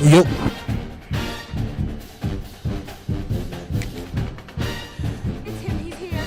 Yup. It's him, he's here.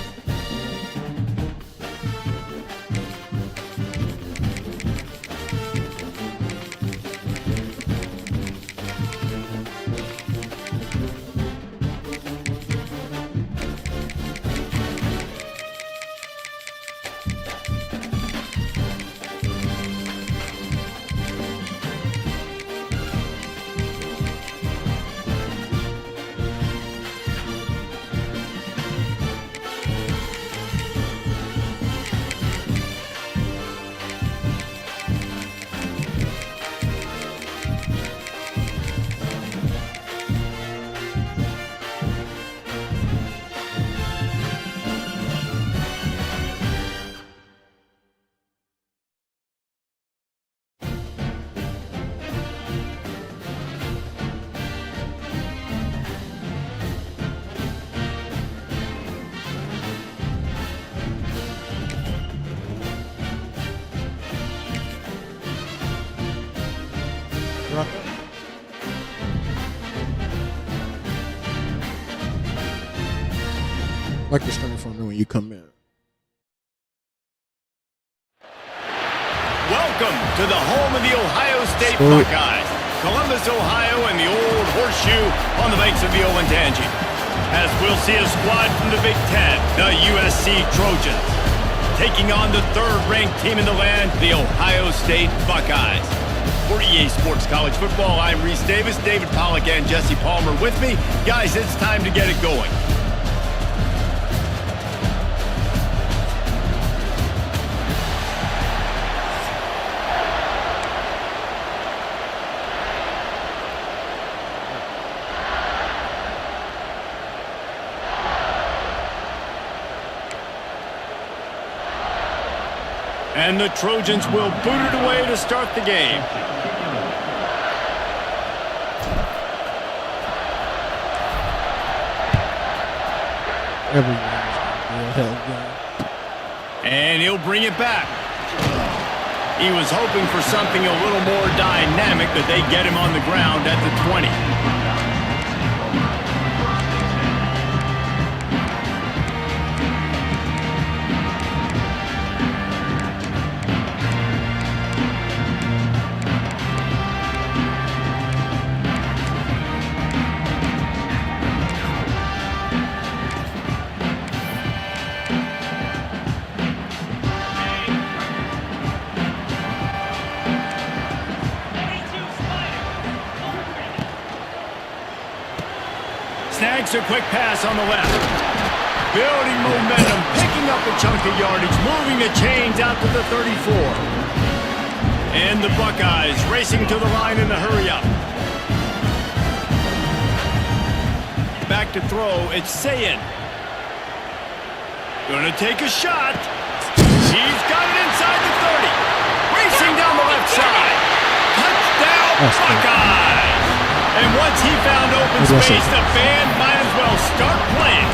Like the screen for me when you come in. Welcome to the home of the Ohio State Buckeyes, Columbus, Ohio, and the old horseshoe on the banks of the Olentangy. As we'll see a squad from the Big Ten, the USC Trojans, taking on the third-ranked team in the land, the Ohio State Buckeyes. For EA Sports College Football, I'm Reese Davis, David Pollack, and Jesse Palmer with me. Guys, it's time to get it going. And the Trojans will boot it away to start the game. And he'll bring it back. He was hoping for something a little more dynamic, but they get him on the ground at the 20. Snags a quick pass on the left. Building momentum, picking up a chunk of yardage, moving the chains out to the 34. And the Buckeyes racing to the line in the hurry-up. Back to throw, it's Sayin. Gonna take a shot. He's got it inside the 30. Racing down the left side. Touchdown, Buckeyes! And once he found open space, the band might as well start playing.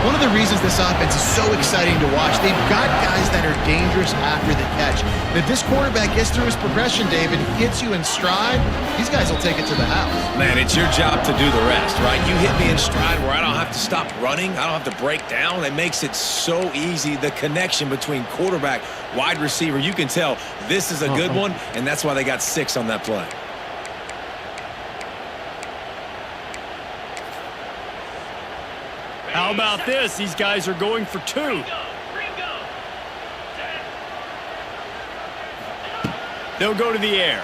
One of the reasons this offense is so exciting to watch, they've got guys that are dangerous after the catch. And if this quarterback gets through his progression, David, hits you in stride, these guys will take it to the house. Man, it's your job to do the rest, right? You hit me in stride where I don't have to stop running. I don't have to break down. It makes it so easy. The connection between quarterback, wide receiver, you can tell this is a good one, and that's why they got 6 on that play. How about this? These guys are going for 2. They'll go to the air.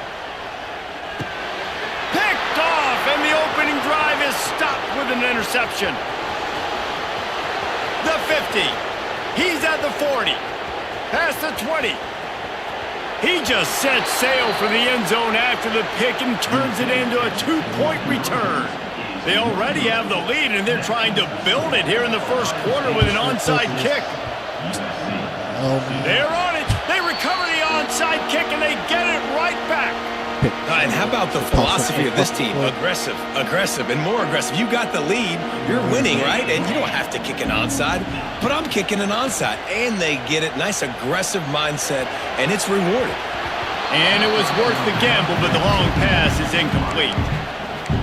Picked off, and the opening drive is stopped with an interception. The 50. He's at the 40. Past the 20. He just sets sail for the end zone after the pick and turns it into a 2-point return. They already have the lead, and they're trying to build it here in the first quarter with an onside kick. They're on it. They recover the onside kick, and they get it right back. And how about the philosophy of this team? Aggressive, aggressive, and more aggressive. You got the lead. You're winning, right? And you don't have to kick an onside, but I'm kicking an onside. And they get it. Nice aggressive mindset, and it's rewarded. And it was worth the gamble, but the long pass is incomplete.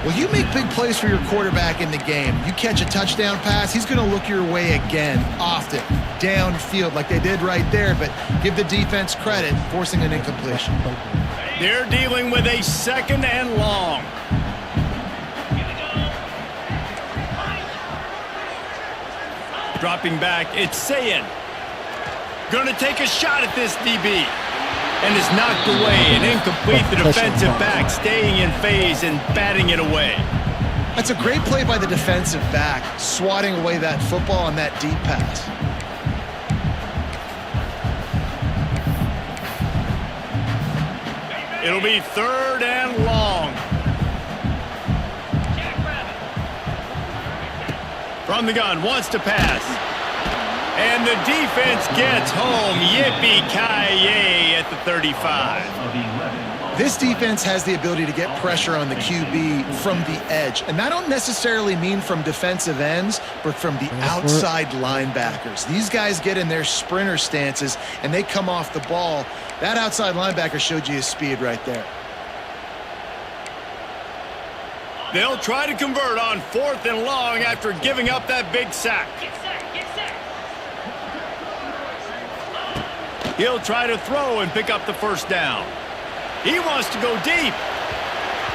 Well, you make big plays for your quarterback in the game. You catch a touchdown pass, he's going to look your way again, often, downfield like they did right there, but give the defense credit, forcing an incompletion. They're dealing with a 2nd and long. Dropping back, it's Sayin. Going to take a shot at this DB. And is knocked away and incomplete. The defensive back staying in phase and batting it away. That's a great play by the defensive back, swatting away that football on that deep pass. It'll be 3rd and long. From the gun, wants to pass. And the defense gets home. Yippee-ki-yay at the 35. This defense has the ability to get pressure on the QB from the edge. And that don't necessarily mean from defensive ends, but from the outside linebackers. These guys get in their sprinter stances, and they come off the ball. That outside linebacker showed you his speed right there. They'll try to convert on 4th and long after giving up that big sack. He'll try to throw and pick up the 1st down. He wants to go deep.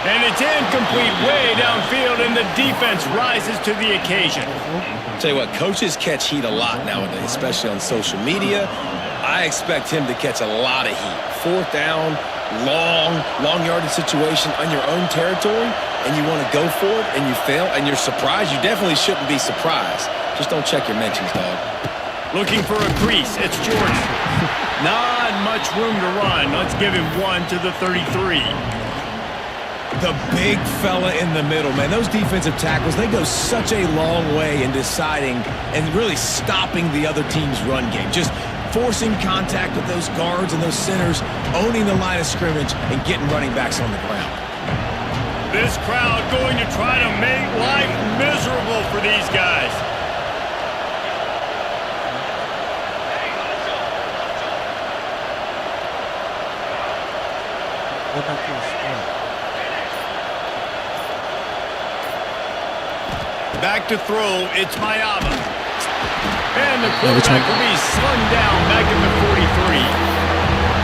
And it's incomplete way downfield, and the defense rises to the occasion. Tell you what, coaches catch heat a lot nowadays, especially on social media. I expect him to catch a lot of heat. 4th down, long yardage situation on your own territory, and you want to go for it, and you fail, and you're surprised. You definitely shouldn't be surprised. Just don't check your mentions, dog. Looking for a crease. It's Jordan. Not much room to run. Let's give him 1 to the 33. The big fella in the middle, man. Those defensive tackles, they go such a long way in deciding and really stopping the other team's run game. Just forcing contact with those guards and those centers, owning the line of scrimmage, and getting running backs on the ground. This crowd going to try to make life miserable for these guys. Back to throw, it's Mayava. And the quarterback will be slung down back at the 43.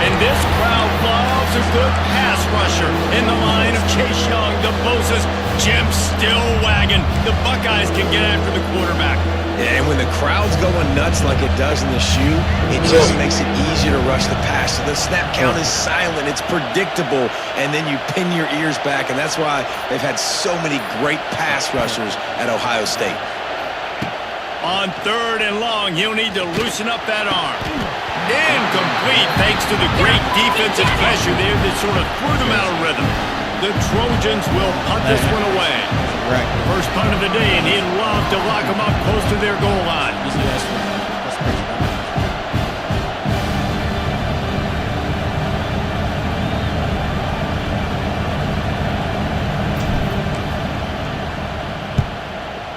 And this crowd loves a good pass rusher in the line of Chase Young, the Bosa's, Jim still wagging. The Buckeyes can get after the quarterback. Yeah, and when the crowd's going nuts like it does in the shoe, it just makes it easier to rush the pass. So the snap count is silent, it's predictable, and then you pin your ears back, and that's why they've had so many great pass rushers at Ohio State. On 3rd and long, he'll need to loosen up that arm. Incomplete thanks to the great defensive pressure there that sort of threw them out of rhythm. The Trojans will punt this one away. First punt of the day, and he'd love to lock them up close to their goal line.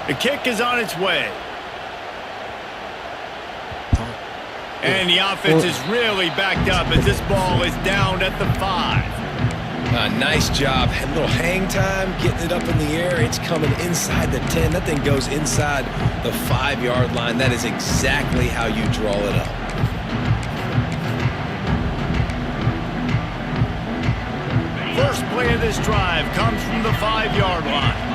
The kick is on its way. And the offense is really backed up as this ball is down at the 5. Nice job. A little hang time, getting it up in the air. It's coming inside the 10. That thing goes inside the 5-yard line. That is exactly how you draw it up. First play of this drive comes from the 5-yard line.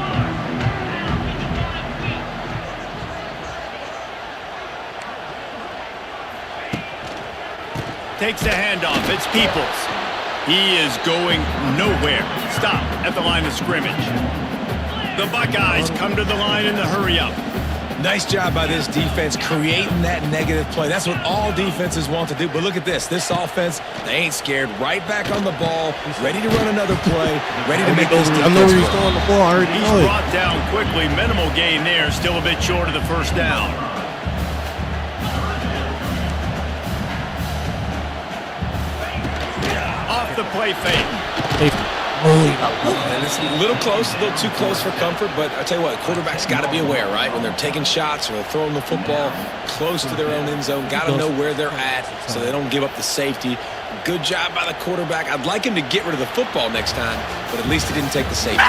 Takes the handoff. It's Peoples. He is going nowhere. Stop at the line of scrimmage. The Buckeyes come to the line in the hurry-up. Nice job by this defense creating that negative play. That's what all defenses want to do. But look at this. This offense, they ain't scared. Right back on the ball, ready to run another play, ready to make this defense. I know where he's going the ball. I already know it. He's brought down quickly. Minimal gain there. Still a bit short of the 1st down. Off the play fake. And it's a little close, a little too close for comfort, but I tell you what, quarterback's got to be aware, right? When they're taking shots or they're throwing the football close to their own end zone, got to know where they're at so they don't give up the safety. Good job by the quarterback. I'd like him to get rid of the football next time, but at least he didn't take the safety.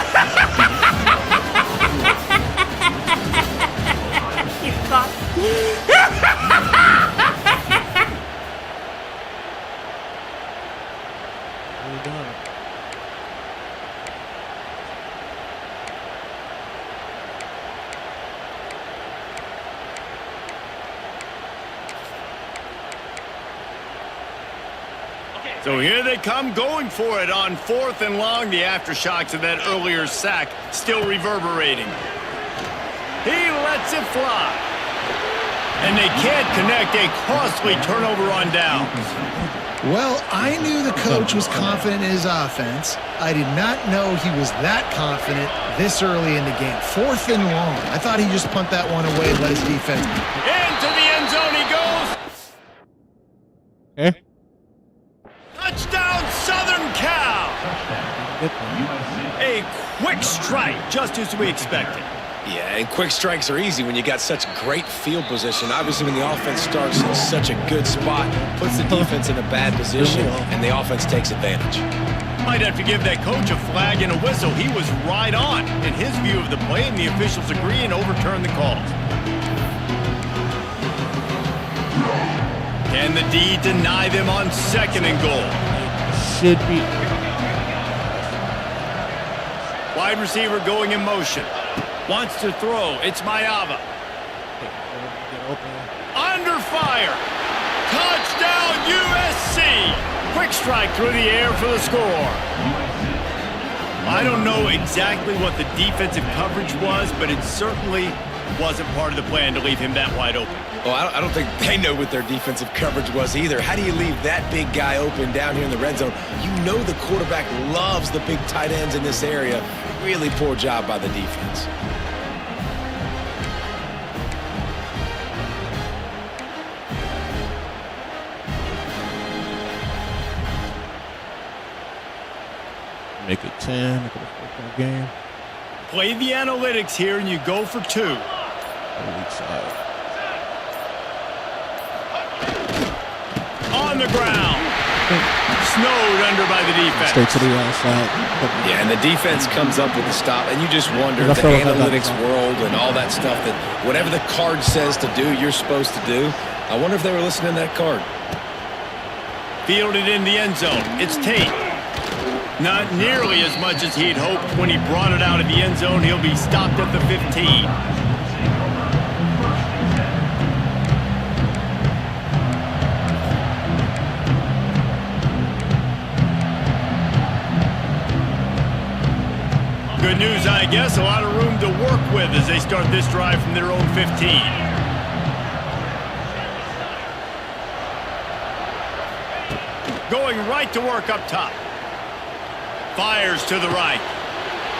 You thought. So here they come going for it on 4th and long. The aftershocks of that earlier sack still reverberating. He lets it fly. And they can't connect a costly turnover on downs. Well, I knew the coach was confident in his offense. I did not know he was that confident this early in the game. 4th and long. I thought he just punt that one away and let his defense. Into the end zone he goes. Okay. Touchdown, Southern Cal! A quick strike, just as we expected. Yeah, and quick strikes are easy when you got such great field position. Obviously, when the offense starts in such a good spot, puts the defense in a bad position, and the offense takes advantage. Might have to give that coach a flag and a whistle. He was right on in his view of the play, and the officials agree and overturn the calls. Can the D deny them on 2nd and goal? Should be. Wide receiver going in motion. Wants to throw. It's Mayava. Under fire. Touchdown USC. Quick strike through the air for the score. I don't know exactly what the defensive coverage was, but it certainly wasn't part of the plan to leave him that wide open. Well, I don't think they know what their defensive coverage was either. How do you leave that big guy open down here in the red zone? You know the quarterback loves the big tight ends in this area. Really poor job by the defense. Make it 10. Make it a 4-point game. Play the analytics here, and you go for 2. Weak side. On the ground. Snowed under by the defense. Straight to the outside. Yeah, and the defense comes up with the stop, and you just wonder, the analytics world and all that stuff, that whatever the card says to do, you're supposed to do. I wonder if they were listening to that card. Fielded in the end zone. It's Tate. Not nearly as much as he'd hoped when he brought it out of the end zone. He'll be stopped at the 15. Good news, I guess. A lot of room to work with as they start this drive from their own 15. Going right to work up top. Fires to the right.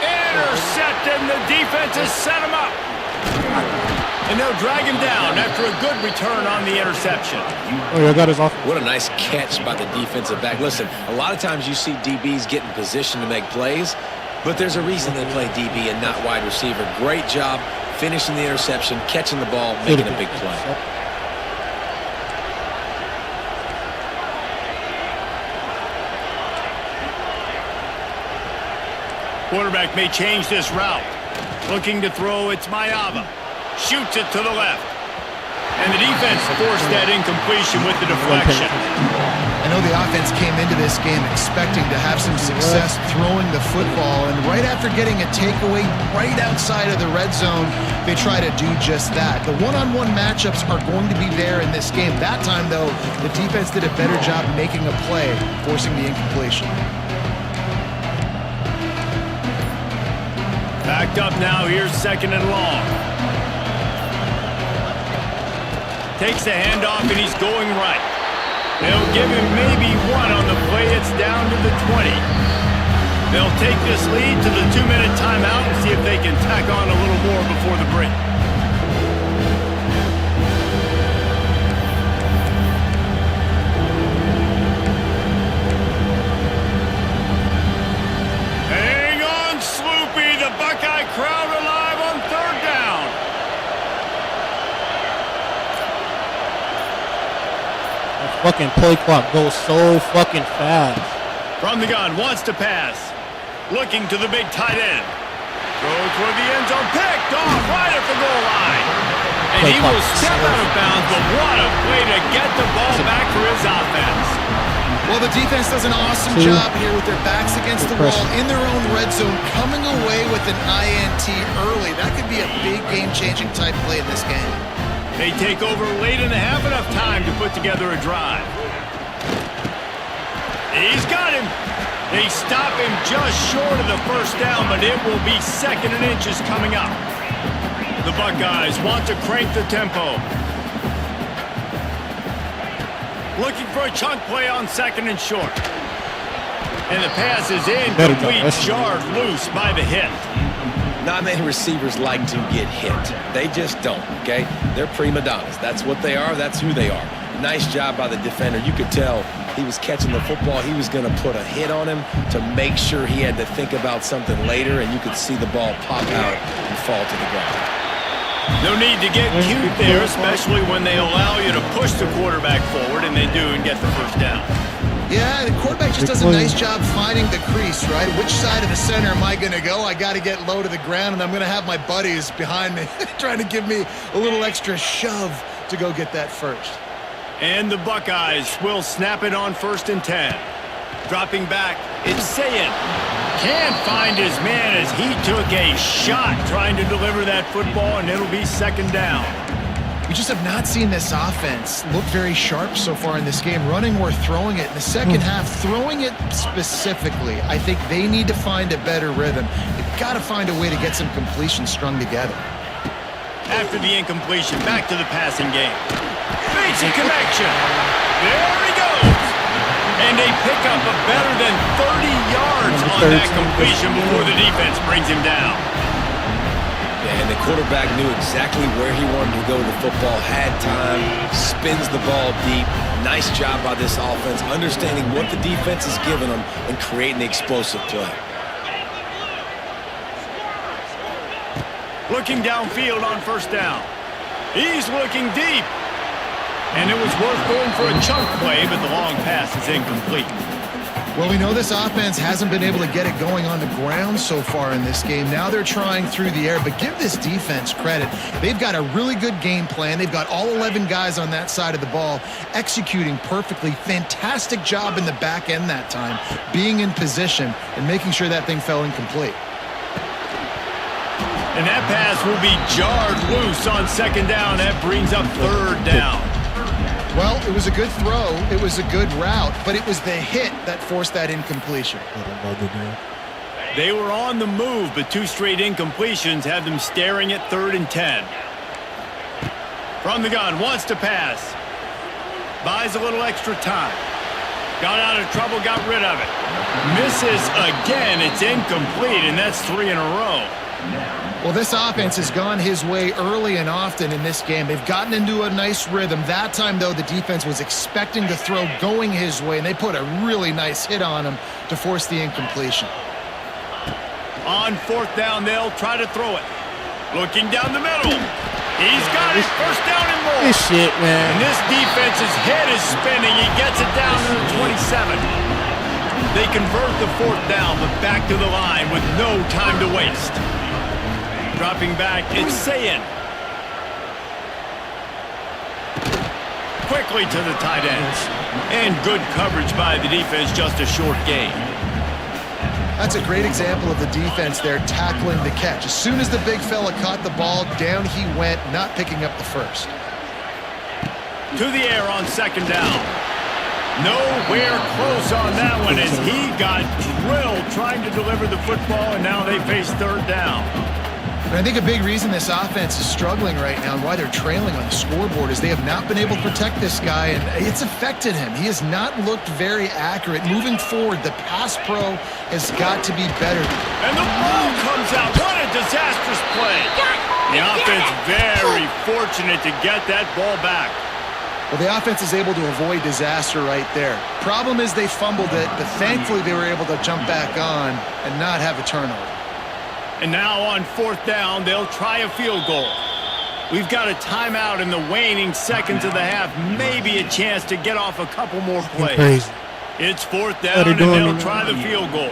Intercepted, and the defense has set him up. And they'll drag him down after a good return on the interception. Oh, yeah, got his off. What a nice catch by the defensive back. Listen, a lot of times you see DBs get in position to make plays, but there's a reason they play DB and not wide receiver. Great job finishing the interception, catching the ball, making a big play. Quarterback may change this route. Looking to throw, it's Mayava. Shoots it to the left. And the defense forced that incompletion with the deflection. I know the offense came into this game expecting to have some success throwing the football, and right after getting a takeaway right outside of the red zone, they try to do just that. The one-on-one matchups are going to be there in this game. That time, though, the defense did a better job making a play, forcing the incompletion. Backed up now, here's 2nd and long. Takes the handoff and he's going right. They'll give him maybe 1 on the play. It's down to the 20. They'll take this lead to the 2-minute timeout and see if they can tack on a little more before the break. fucking play clock goes so fucking fast. From the gun, wants to pass. Looking to the big tight end. Throw toward the end zone, picked off right at the goal line. And he will step out of bounds, but what a way to get the ball back for his offense. Well, the defense does an awesome job here with their backs against the wall in their own red zone, coming away with an INT early. That could be a big game-changing type play in this game. They take over late and have enough time to put together a drive. He's got him. They stop him just short of the first down, but it will be 2nd and inches coming up. The Buckeyes want to crank the tempo. Looking for a chunk play on 2nd and short. And the pass is incomplete, jarred loose by the hit. Not many receivers like to get hit. They just don't, okay? They're prima donnas. That's what they are. That's who they are. Nice job by the defender. You could tell he was catching the football. He was going to put a hit on him to make sure he had to think about something later, and you could see the ball pop out and fall to the ground. No need to get cute there, especially when they allow you to push the quarterback forward, and they do, and get the first down. Yeah, the quarterback just does a nice job finding the crease, right? Which side of the center am I going to go? I got to get low to the ground, and I'm going to have my buddies behind me trying to give me a little extra shove to go get that first. And the Buckeyes will snap it on 1st and 10. Dropping back, it's Sayin. Can't find his man as he took a shot trying to deliver that football, and it'll be 2nd down. We just have not seen this offense look very sharp so far in this game, running or throwing it. In the second half, throwing it specifically, I think they need to find a better rhythm. They've got to find a way to get some completions strung together. After the incompletion, back to the passing game. Basic connection. There he goes. And they pick up a better than 30 yards on that completion before the defense brings him down. And the quarterback knew exactly where he wanted to go with the football, had time, spins the ball deep. Nice job by this offense, understanding what the defense is giving them and creating the explosive play. Looking downfield on 1st down. He's looking deep. And it was worth going for a chunk play, but the long pass is incomplete. Well, we know this offense hasn't been able to get it going on the ground so far in this game. Now they're trying through the air, but give this defense credit. They've got a really good game plan. They've got all 11 guys on that side of the ball executing perfectly. Fantastic job in the back end that time, being in position and making sure that thing fell incomplete. And that pass will be jarred loose on 2nd down. That brings up 3rd down. Well, it was a good throw. It was a good route, but it was the hit that forced that incompletion. They were on the move, but 2 straight incompletions had them staring at 3rd and 10. From the gun, wants to pass. Buys a little extra time. Got out of trouble, got rid of it. Misses again. It's incomplete, and that's 3 in a row. Well, this offense has gone his way early and often in this game. They've gotten into a nice rhythm. That time, though, the defense was expecting to throw going his way, and they put a really nice hit on him to force the incompletion. On 4th down, they'll try to throw it. Looking down the middle. He's got it. 1st down and more. This shit, man. And this defense's head is spinning. He gets it down to the 27. They convert the 4th down, but back to the line with no time to waste. Dropping back, it's Sayin. Quickly to the tight ends. And good coverage by the defense, just a short gain. That's a great example of the defense there tackling the catch. As soon as the big fella caught the ball, down he went, not picking up the first. To the air on 2nd down. Nowhere close on that one as he got drilled trying to deliver the football, and now they face 3rd down. And I think a big reason this offense is struggling right now and why they're trailing on the scoreboard is they have not been able to protect this guy, and it's affected him. He has not looked very accurate. Moving forward, the pass pro has got to be better. And the ball comes out. What a disastrous play. The offense very fortunate to get that ball back. Well, the offense is able to avoid disaster right there. Problem is they fumbled it, but thankfully they were able to jump back on and not have a turnover. And now on 4th down, they'll try a field goal. We've got a timeout in the waning seconds of the half. Maybe a chance to get off a couple more plays. Crazy. It's fourth down, and they'll try the field goal.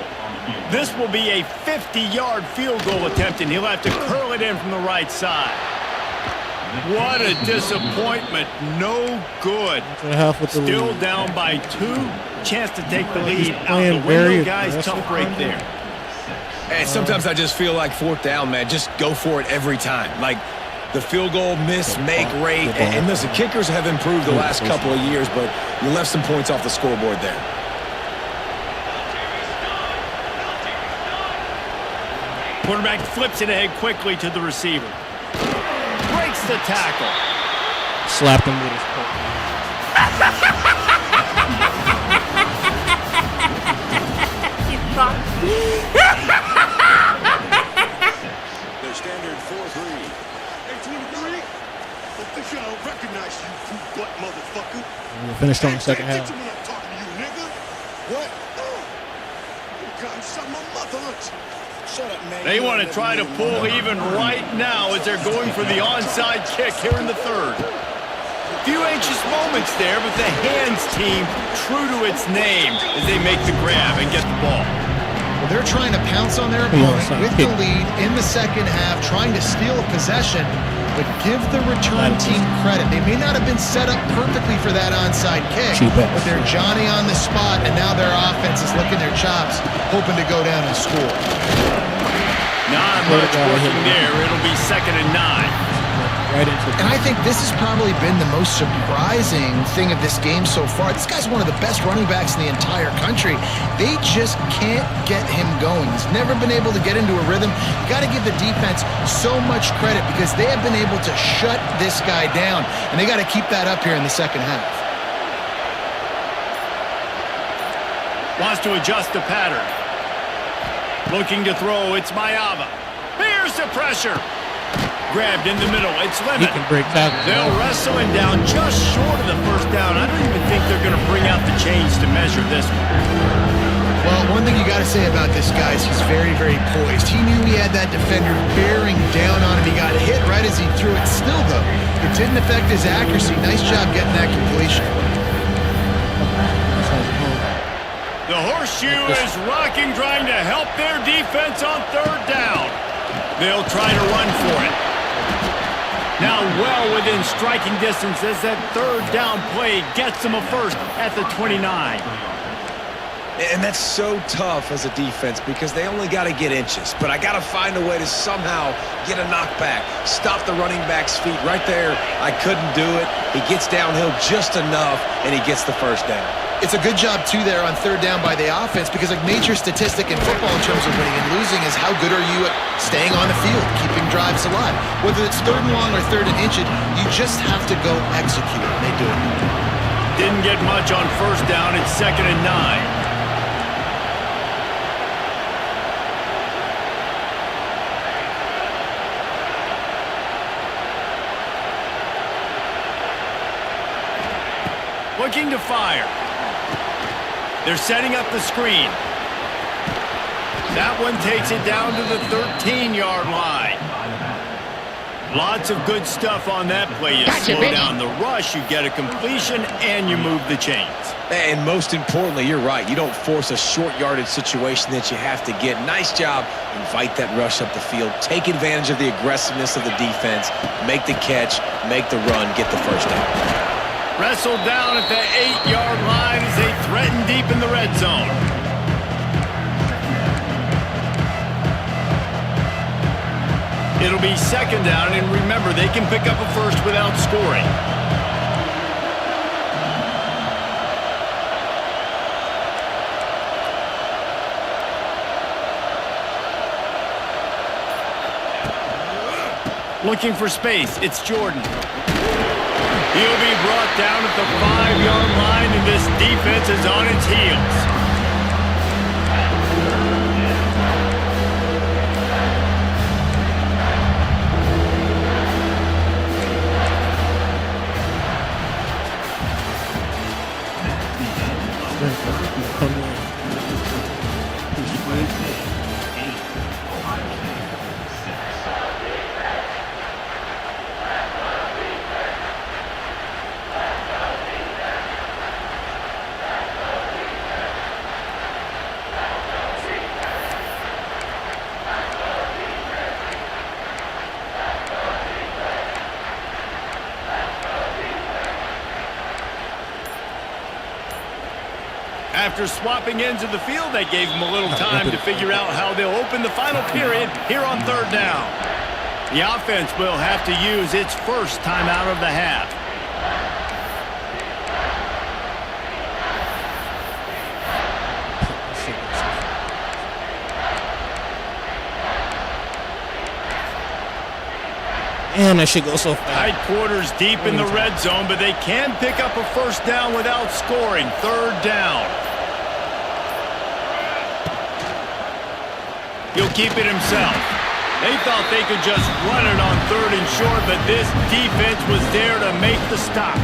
This will be a 50-yard field goal attempt, and he'll have to curl it in from the right side. What a disappointment. No good. Still down by 2. Chance to take the lead out the window, guys. Tough break there. And sometimes I just feel like fourth down, man. Just go for it every time. Like the field goal miss, make rate. And listen, kickers have improved the last couple of years, but you left some points off the scoreboard there. Quarterback flips it ahead quickly to the receiver. Breaks the tackle. Slapped him with his foot. Their standard 4-3. 18-3. Official, I don't recognize you, fruit butt motherfucker. We finished on the second half. When I'm talking to you, nigga. What? You got shot my mother. Shut up, man. They want to try to pull even right now as they're going for the onside kick here in the third. A few anxious moments there, but the hands team true to its name as they make the grab and get the ball. Well, they're trying to pounce on their opponent with the lead in the second half, trying to steal a possession, but give the return team credit. They may not have been set up perfectly for that onside kick, but they're Johnny on the spot, and now their offense is licking their chops, hoping to go down and score. Not much working there. It'll be 2nd and 9. And I think this has probably been the most surprising thing of this game so far. This guy's one of the best running backs in the entire country. They just can't get him going. He's never been able to get into a rhythm. You got to give the defense so much credit because they have been able to shut this guy down, and they got to keep that up here in the second half. Wants to adjust the pattern. Looking to throw, it's Mayava. Here's the pressure. Grabbed in the middle, it's Lemon. They'll wrestle him down just short of the first down. I don't even think they're going to bring out the chains to measure this one. Well, one thing you got to say about this guy is he's very, very poised. He knew he had that defender bearing down on him. He got hit right as he threw it. Still, though, it didn't affect his accuracy. Nice job getting that completion. The horseshoe is rocking, trying to help their defense on third down. They'll try to run for it. Now well within striking distance as that third down play gets them a first at the 29. And that's so tough as a defense because they only got to get inches. But I got to find a way to somehow get a knockback, stop the running back's feet right there. I couldn't do it. He gets downhill just enough, and he gets the first down. It's a good job, too, there on third down by the offense because a major statistic in football in terms of winning and losing is how good are you at staying on the field, keeping drives alive. Whether it's third and long or third and inches, you just have to go execute, and they do it. Didn't get much on first down. It's 2nd and 9. Looking to fire. They're setting up the screen. That one takes it down to the 13-yard line. Lots of good stuff on that play. You slow down the rush, you get a completion, and you move the chains. And most importantly, you're right. You don't force a short yardage situation that you have to get. Nice job. Invite that rush up the field. Take advantage of the aggressiveness of the defense. Make the catch. Make the run. Get the first down. Wrestled down at the 8-yard line as they threaten deep in the red zone. It'll be 2nd down, and remember, they can pick up a first without scoring. Looking for space, it's Jordan. He'll be brought down at the 5-yard line, and this defense is on its heels. After swapping ends of the field, that gave them a little time to figure out how they'll open the final period here on third down. The offense will have to use its first timeout of the half. Damn, that shit goes so fast. Tight quarters deep in the red zone, but they can pick up a first down without scoring. Third down. He'll keep it himself. They thought they could just run it on third and short, but this defense was there to make the stop.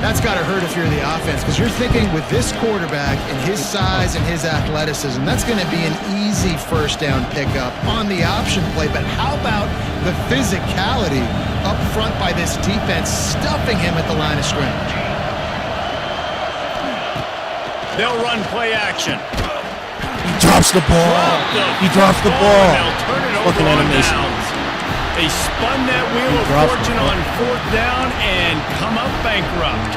That's got to hurt if you're the offense, because you're thinking with this quarterback and his size and his athleticism, that's going to be an easy first down pickup on the option play. But how about the physicality up front by this defense, stuffing him at the line of scrimmage? They'll run play action. He drops the ball. He drops the ball. They'll turn it over Fucking on animation. downs. They spun that wheel of fortune on fourth down and come up bankrupt.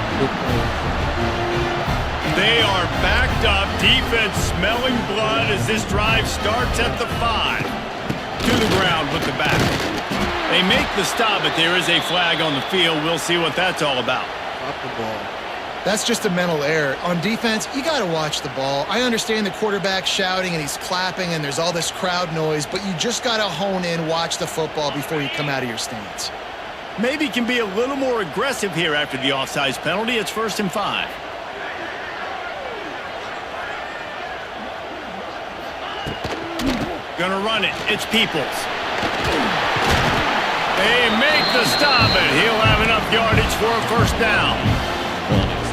They are backed up. Defense smelling blood as this drive starts at the 5. To the ground with the back. They make the stop, but there is a flag on the field. We'll see what that's all about. Drop the ball. That's just a mental error. On defense, you got to watch the ball. I understand the quarterback shouting and he's clapping and there's all this crowd noise, but you just got to hone in, watch the football before you come out of your stance. Maybe can be a little more aggressive here after the offsides penalty. It's 1st and 5. Gonna run it. It's Peoples. They make the stop, and he'll have enough yardage for a first down.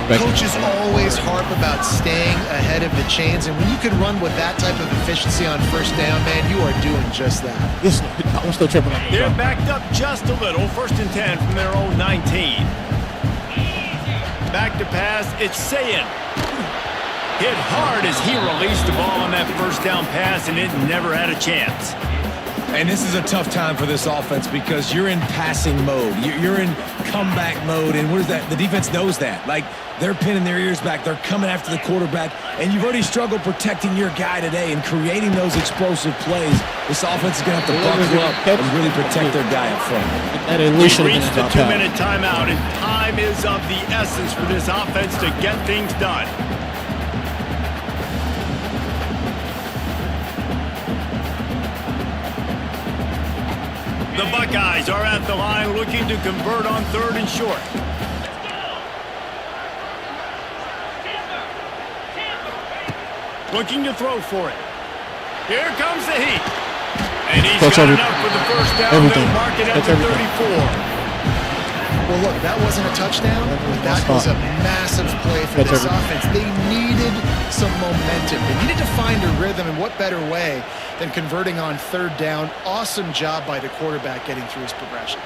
Coaches always harp about staying ahead of the chains, and when you can run with that type of efficiency on first down, man, you are doing just that. I'm still tripping on They're backed up just a little. 1st and 10 from their own 19. Back to pass. It's Sayin. Hit hard as he released the ball on that first down pass, and it never had a chance. And this is a tough time for this offense because you're in passing mode. You're in comeback mode, and what is that? The defense knows that. Like, they're pinning their ears back. They're coming after the quarterback, and you've already struggled protecting your guy today and creating those explosive plays. This offense is going to have to buckle up and really protect their guy up front. We reached the 2-minute timeout, and time is of the essence for this offense to get things done. The Buckeyes are at the line looking to convert on third and short. Looking to throw for it. Here comes the heat. And he's got enough for the first down. They'll mark it at the 34. Well, look, that wasn't a touchdown, but that was a massive play for this offense. They needed some momentum. They needed to find a rhythm, and what better way than converting on third down. Awesome job by the quarterback getting through his progression.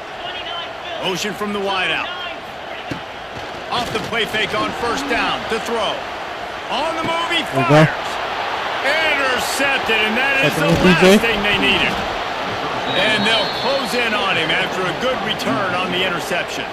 Motion from the wideout. Off the play fake on first down to throw. On the move, he fires. Intercepted, and that is the last thing they needed. And they'll close in on him after a good return on the interception.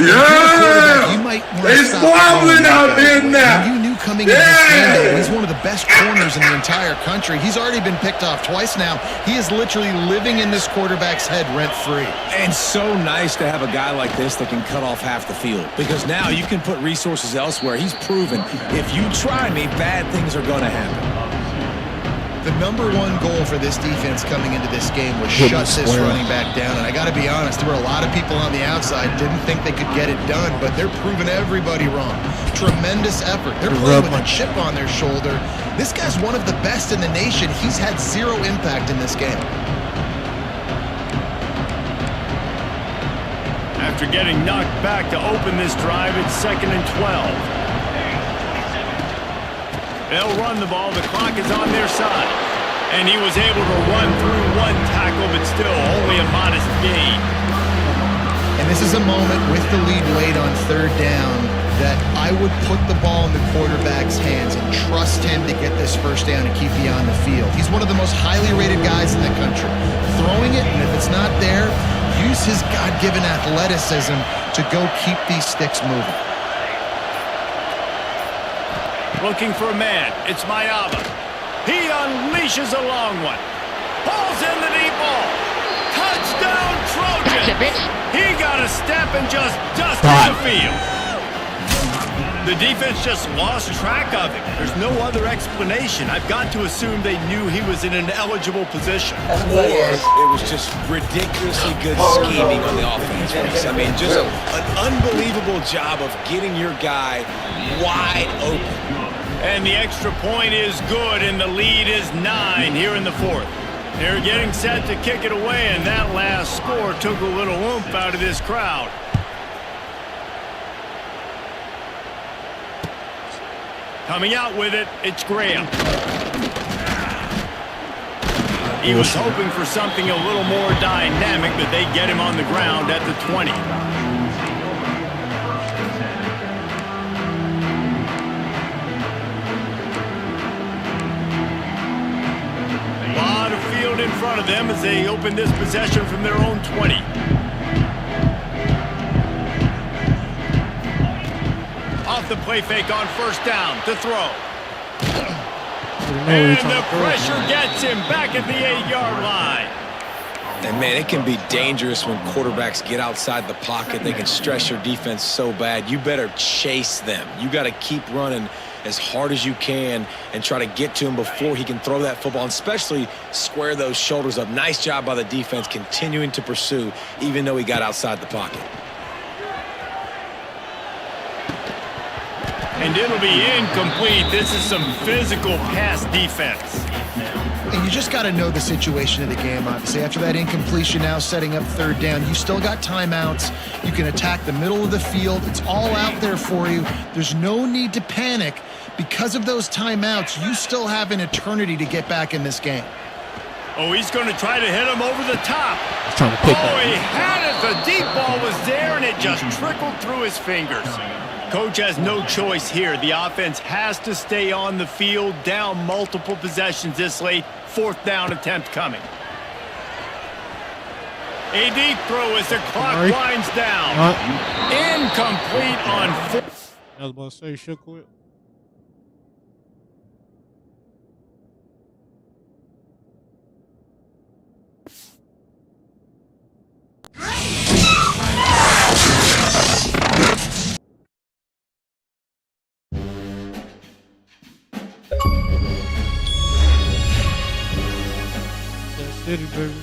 Yeah! It's wobbling out there now. You knew coming in this game, he's one of the best corners in the entire country. He's already been picked off twice now. He is literally living in this quarterback's head rent-free. And so nice to have a guy like this that can cut off half the field, because now you can put resources elsewhere. He's proven if you try me, bad things are going to happen. The number one goal for this defense coming into this game was shut this running back down. And I got to be honest, there were a lot of people on the outside didn't think they could get it done, but they're proving everybody wrong. Tremendous effort. They're playing with a chip on their shoulder. This guy's one of the best in the nation. He's had zero impact in this game. After getting knocked back to open this drive, it's 2nd and 12. They'll run the ball. The clock is on their side. And he was able to run through one tackle, but still only a modest gain. And this is a moment with the lead late on third down that I would put the ball in the quarterback's hands and trust him to get this first down and keep you on the field. He's one of the most highly rated guys in the country. Throwing it, and if it's not there, use his God-given athleticism to go keep these sticks moving. Looking for a man. It's Mayava. He unleashes a long one. Pulls in the deep ball. Touchdown, Trojans! He got a step and just dusted the field. The defense just lost track of him. There's no other explanation. I've got to assume they knew he was in an eligible position. Or it was just ridiculously good scheming on the offense. I mean, just an unbelievable job of getting your guy wide open. And the extra point is good, and the lead is 9 here in the fourth. They're getting set to kick it away, and that last score took a little oomph out of this crowd. Coming out with it, it's Graham. He was hoping for something a little more dynamic, but they get him on the ground at the 20. A lot of field in front of them as they open this possession from their own 20. Off the play fake on first down to throw. And the pressure gets him back at the 8-yard line. And, man, it can be dangerous when quarterbacks get outside the pocket. They can stress your defense so bad. You better chase them. You got to keep running as hard as you can and try to get to him before he can throw that football, and especially square those shoulders up. Nice job by the defense continuing to pursue even though he got outside the pocket. And it'll be incomplete. This is some physical pass defense. And you just got to know the situation of the game, obviously. After that incompletion, now setting up third down, you still got timeouts. You can attack the middle of the field. It's all out there for you. There's no need to panic. Because of those timeouts, you still have an eternity to get back in this game. Oh, he's going to try to hit him over the top. Trying to pick Oh, he had it. The deep ball was there, and it just trickled through his fingers. Coach has no choice here. The offense has to stay on the field, down multiple possessions this late. Fourth down attempt coming. A deep throw as the clock winds down. Incomplete on fourth. I was about to say, shook with. City, baby.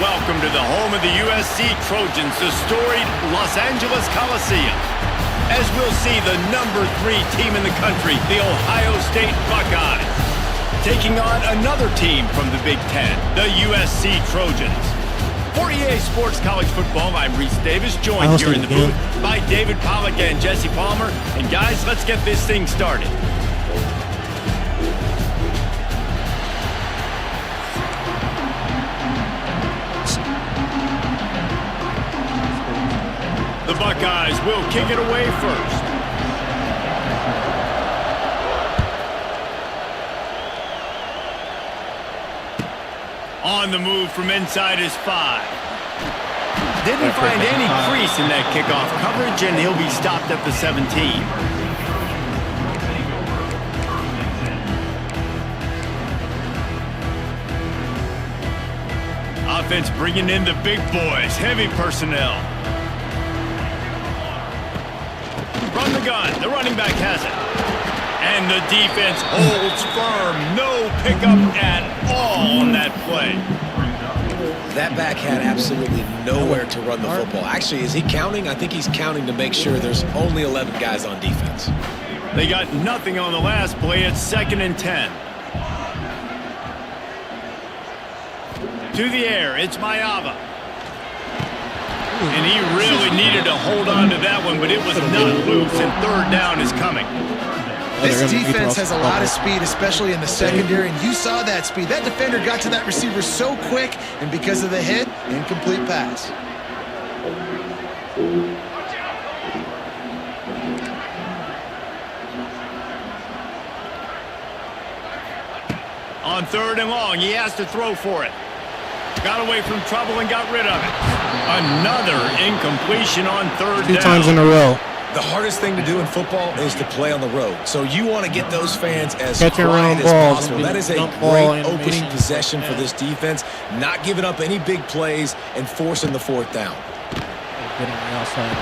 Welcome to the home of the USC Trojans, the storied Los Angeles Coliseum. As we'll see, the number 3 team in the country, the Ohio State Buckeyes, taking on another team from the Big Ten, the USC Trojans. For EA Sports College Football, I'm Reese Davis, joined here in the booth by David Pollack and Jesse Palmer. And guys, let's get this thing started. The Buckeyes will kick it away first. On the move from inside his 5. Didn't find any crease in that kickoff coverage, and he'll be stopped at the 17. Offense bringing in the big boys, heavy personnel. Run the gun. The running back has it. And the defense holds firm. No pickup at all on that play. That back had absolutely nowhere to run the football. Actually, is he counting? I think he's counting to make sure there's only 11 guys on defense. They got nothing on the last play. It's 2nd and 10. To the air. It's Mayava. And he really needed to hold on to that one, but it was not loose, and third down is coming. This defense has a lot of speed, especially in the secondary, and you saw that speed. That defender got to that receiver so quick, and because of the hit, incomplete pass. On 3rd and long, he has to throw for it. Got away from trouble and got rid of it. Another incompletion on 3rd down. 2 times in a row. The hardest thing to do in football is to play on the road. So you want to get those fans as Catching quiet around as balls possible. and That is a jump ball great opening animations. possession for this defense. Not giving up any big plays and forcing the 4th down. Getting on the outside.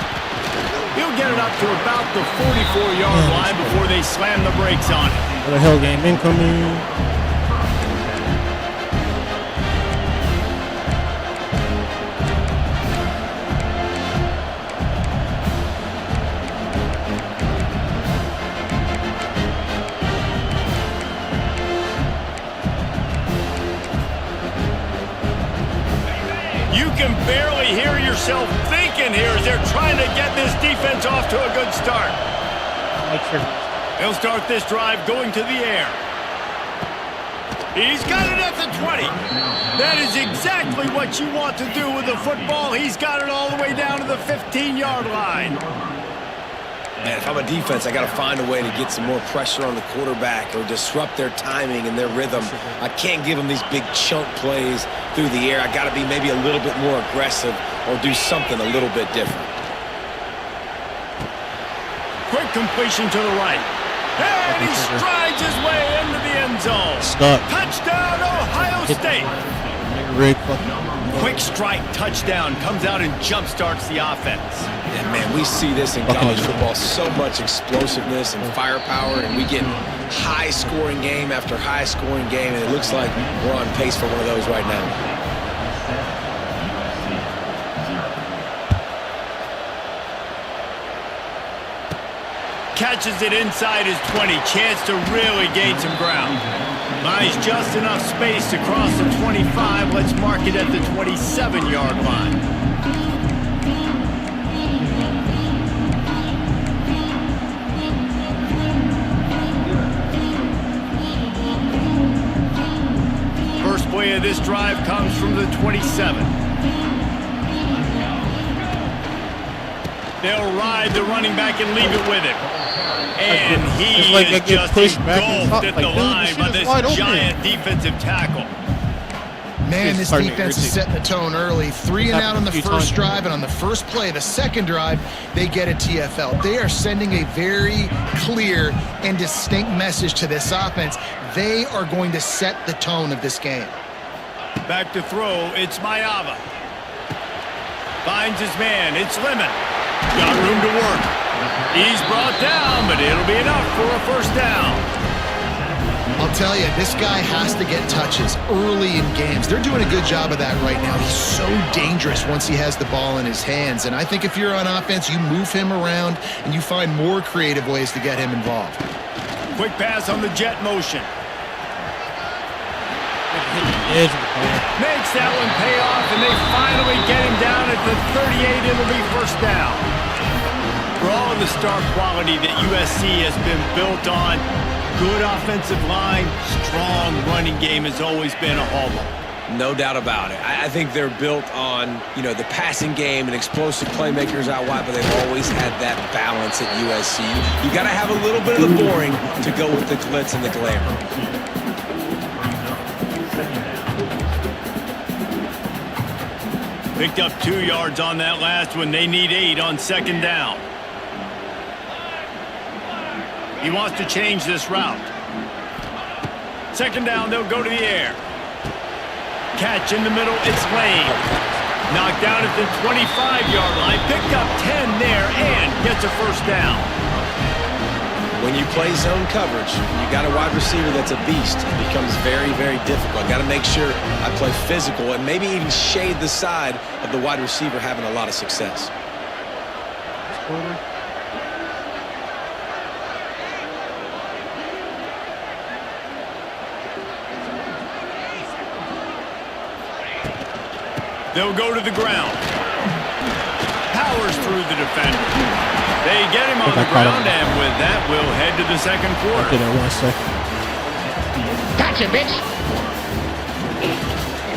He'll get it up to about the 44-yard line before they slam the brakes on it. What a hell game incoming. You can barely hear yourself thinking here as they're trying to get this defense off to a good start. They'll start this drive going to the air. He's got it at the 20. That is exactly what you want to do with the football. He's got it all the way down to the 15-yard line. Man, if I'm a defense, I got to find a way to get some more pressure on the quarterback or disrupt their timing and their rhythm. I can't give them these big chunk plays through the air. I got to be maybe a little bit more aggressive or do something a little bit different. Quick completion to the right. And he strides his way into the end zone. Stuck. Touchdown, Ohio State. Rick. Quick strike touchdown comes out and jump starts the offense. And man, we see this in college football, so much explosiveness and firepower, and we get high-scoring game after high-scoring game, and it looks like we're on pace for one of those right now. Catches it inside his 20. Chance to really gain some ground. Buys just enough space to cross the 25. Let's mark it at the 27-yard line. First play of this drive comes from the 27. They'll ride the running back and leave it with him. And he is just engulfed at the line by this giant defensive tackle. Man, this defense is setting the tone early. 3 and out on the first drive, and on the first play, the second drive, they get a TFL. They are sending a very clear and distinct message to this offense. They are going to set the tone of this game. Back to throw, it's Mayava. Finds his man, it's Lemon. Got room to work. He's brought down, but it'll be enough for a first down. I'll tell you, this guy has to get touches early in games. They're doing a good job of that right now. He's so dangerous once he has the ball in his hands. And I think if you're on offense, you move him around and you find more creative ways to get him involved. Quick pass on the jet motion. Makes that one pay off, and they finally get him down at the 38. It'll be first down. For all of the star quality that USC has been built on, good offensive line, strong running game has always been a hallmark. No doubt about it. I think they're built on, the passing game and explosive playmakers out wide, but they've always had that balance at USC. You got to have a little bit of the boring to go with the glitz and the glamour. Picked up 2 yards on that last one. They need 8 on second down. He wants to change this route. Second down, they'll go to the air. Catch in the middle, it's Lane. Knocked down at the 25-yard line. Picked up 10 there and gets a first down. When you play zone coverage, you got a wide receiver that's a beast. It becomes very, very difficult. Got to make sure I play physical and maybe even shade the side of the wide receiver having a lot of success. They'll go to the ground. Powers through the defender. They get him on the ground, and with that, we'll head to the second quarter. Okay, that 1 second. Gotcha, bitch.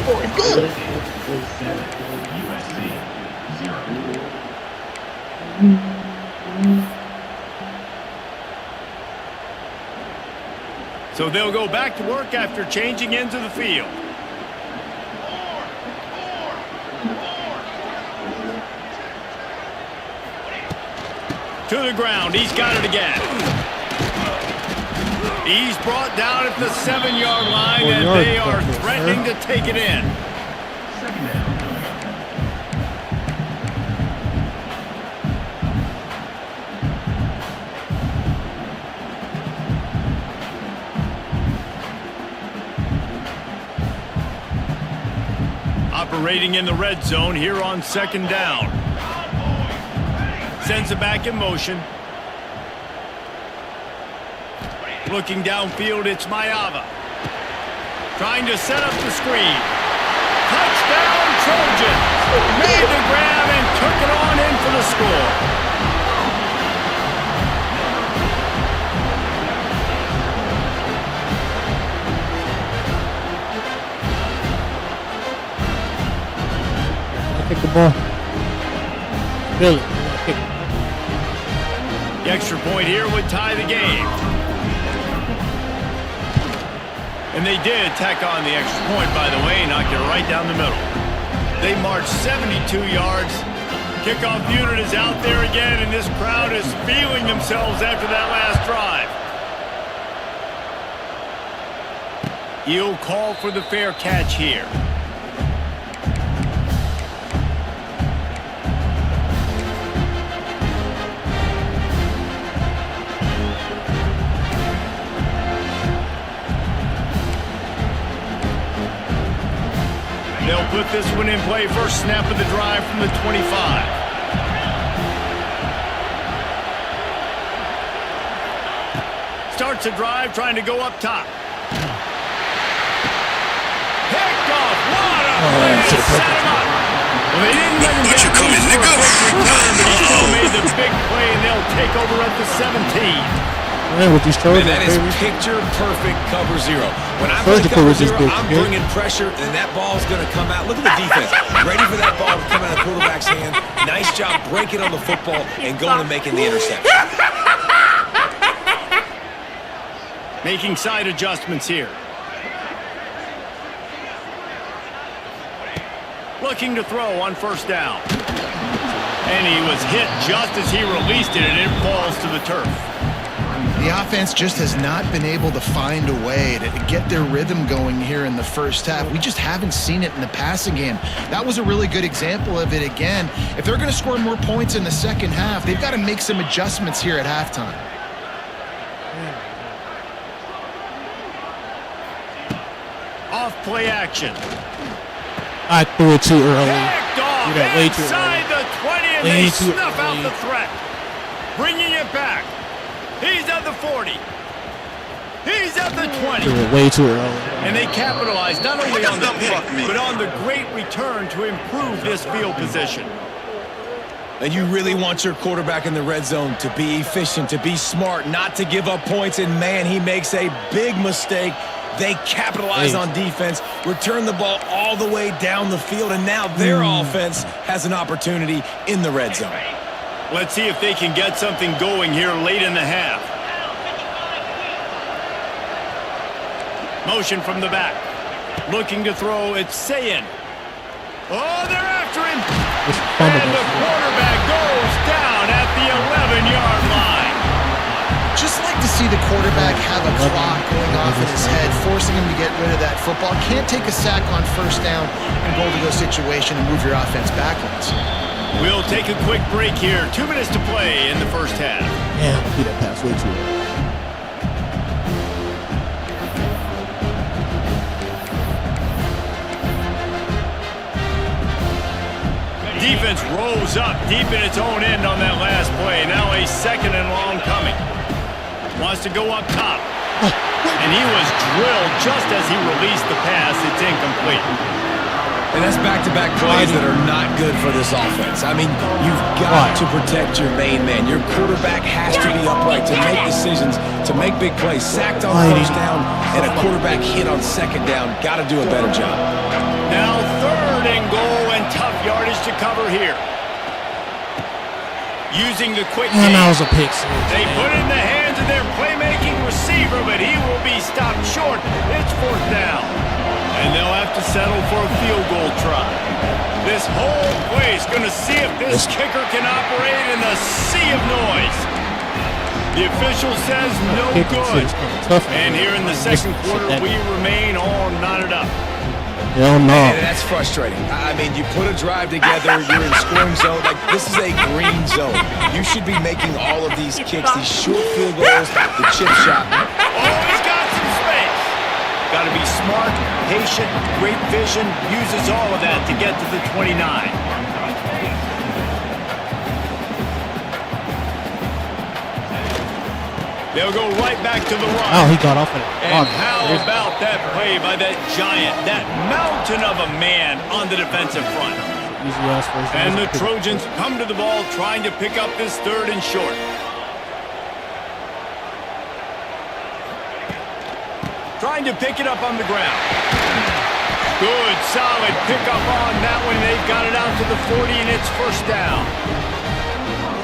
Oh, it's good. So they'll go back to work after changing into the field. To the ground. He's got it again. He's brought down at the 7-yard line, and they are threatening to take it in. Operating in the red zone here on second down. Sends it back in motion. Looking downfield, it's Mayava. Trying to set up the screen. Touchdown, Trojans! Made the grab and took it on in for the score. Kick the ball. Feel it. Kick it. The extra point here would tie the game. And they did tack on the extra point, by the way, knocked it right down the middle. They marched 72 yards. Kickoff unit is out there again, and this crowd is feeling themselves after that last drive. He'll call for the fair catch here. They'll put this one in play. First snap of the drive from the 25. Starts a drive trying to go up top. Picked off. What a play to set him up. Well, they didn't let him get loose for a quick return, but he still made the big play, and they'll take over at the 17. Man, with these Trojans, that is picture-perfect cover zero. When I play cover zero, I'm bringing pressure, and that ball's going to come out. Look at the defense. Ready for that ball to come out of the quarterback's hand. Nice job breaking on the football and going and making the interception. Making side adjustments here. Looking to throw on first down. And he was hit just as he released it, and it falls to the turf. The offense just has not been able to find a way to get their rhythm going here in the first half. We just haven't seen it in the passing game. That was a really good example of it again. If they're going to score more points in the second half, they've got to make some adjustments here at halftime. Off play action. I threw it too early. Picked off way too inside early. the 20, and they snuff out the threat. Bringing it back. He's at the 40. He's at the 20. Way too early. And they capitalized not only on the pick, but on the great return to improve this field position. And you really want your quarterback in the red zone to be efficient, to be smart, not to give up points. And, man, he makes a big mistake. They capitalize on defense, return the ball all the way down the field, and now their offense has an opportunity in the red zone. Let's see if they can get something going here late in the half. Motion from the back. Looking to throw, it's Sayin. Oh, they're after him. And the quarterback goes down at the 11-yard line. Just like to see the quarterback have a clock going off in his head, forcing him to get rid of that football. Can't take a sack on first down and goal-to-go situation and move your offense backwards. We'll take a quick break here. 2 minutes to play in the first half. Yeah, beat that pass way too early. Defense rose up deep in its own end on that last play. Now a second and long coming. Wants to go up top. And he was drilled just as he released the pass. It's incomplete. And that's back-to-back plays that are not good for this offense. I mean, you've got to protect your main man. Your quarterback has to be upright to make decisions, to make big plays. Sacked on first down and a quarterback hit on second down. Got to do a better job. Now 3rd and goal and tough yardage to cover here. Using the quick game. That was a pick six. They put it in the hands of their playmaking receiver, but he will be stopped short. It's 4th down. And they'll have to settle for a field goal try. This whole place going to see if this kicker can operate in the sea of noise. The official says no good. And here in the second quarter, we remain all knotted up. Hell no. And that's frustrating. I mean, you put a drive together, you're in scoring zone. Like, this is a green zone. You should be making all of these kicks, these short field goals, the chip shot. Oh, he's got some space. Got to be smart, patient, great vision, uses all of that to get to the 29. They'll go right back to the run. Oh, he got off of it. And how about that play by that giant, that mountain of a man on the defensive front? And the Trojans come to the ball trying to pick up this 3rd and short. Trying to pick it up on the ground. Good, solid pickup on that one. They've got it out to the 40, and it's 1st down.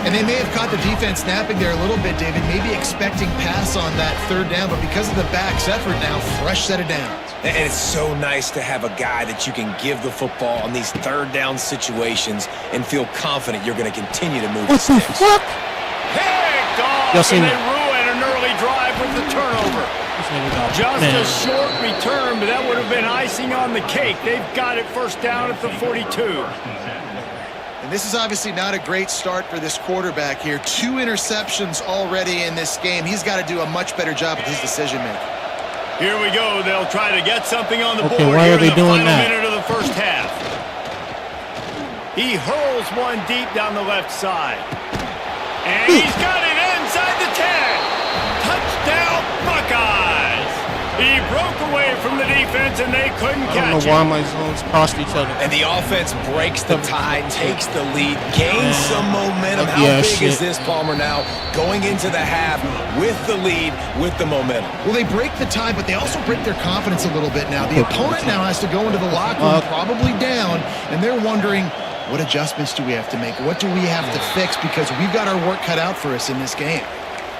And they may have caught the defense snapping there a little bit, David, maybe expecting pass on that 3rd down, but because of the back's effort now, fresh set of downs. And it's so nice to have a guy that you can give the football on these 3rd down situations and feel confident you're going to continue to move the sticks. What? Picked off, and they ruin an early drive with the turnover. Just a short return, but that would have been icing on the cake. They've got it 1st down at the 42. And this is obviously not a great start for this quarterback here. 2 interceptions already in this game. He's got to do a much better job with his decision-making. Here we go. They'll try to get something on the board why here are they in the doing final that? minute of the 1st half. He hurls one deep down the left side. And he's got it inside the 10. Touchdown, Buckeyes. He broke away from the defense, and they couldn't catch I don't know why my zones crossed each other. And the offense breaks the tie, takes the lead, gains some momentum. How big is this, Palmer, now? Going into the half with the lead, with the momentum. Well, they break the tie, but they also break their confidence a little bit now. The opponent now has to go into the locker room, probably down, and they're wondering, what adjustments do we have to make? What do we have to fix? Because we've got our work cut out for us in this game.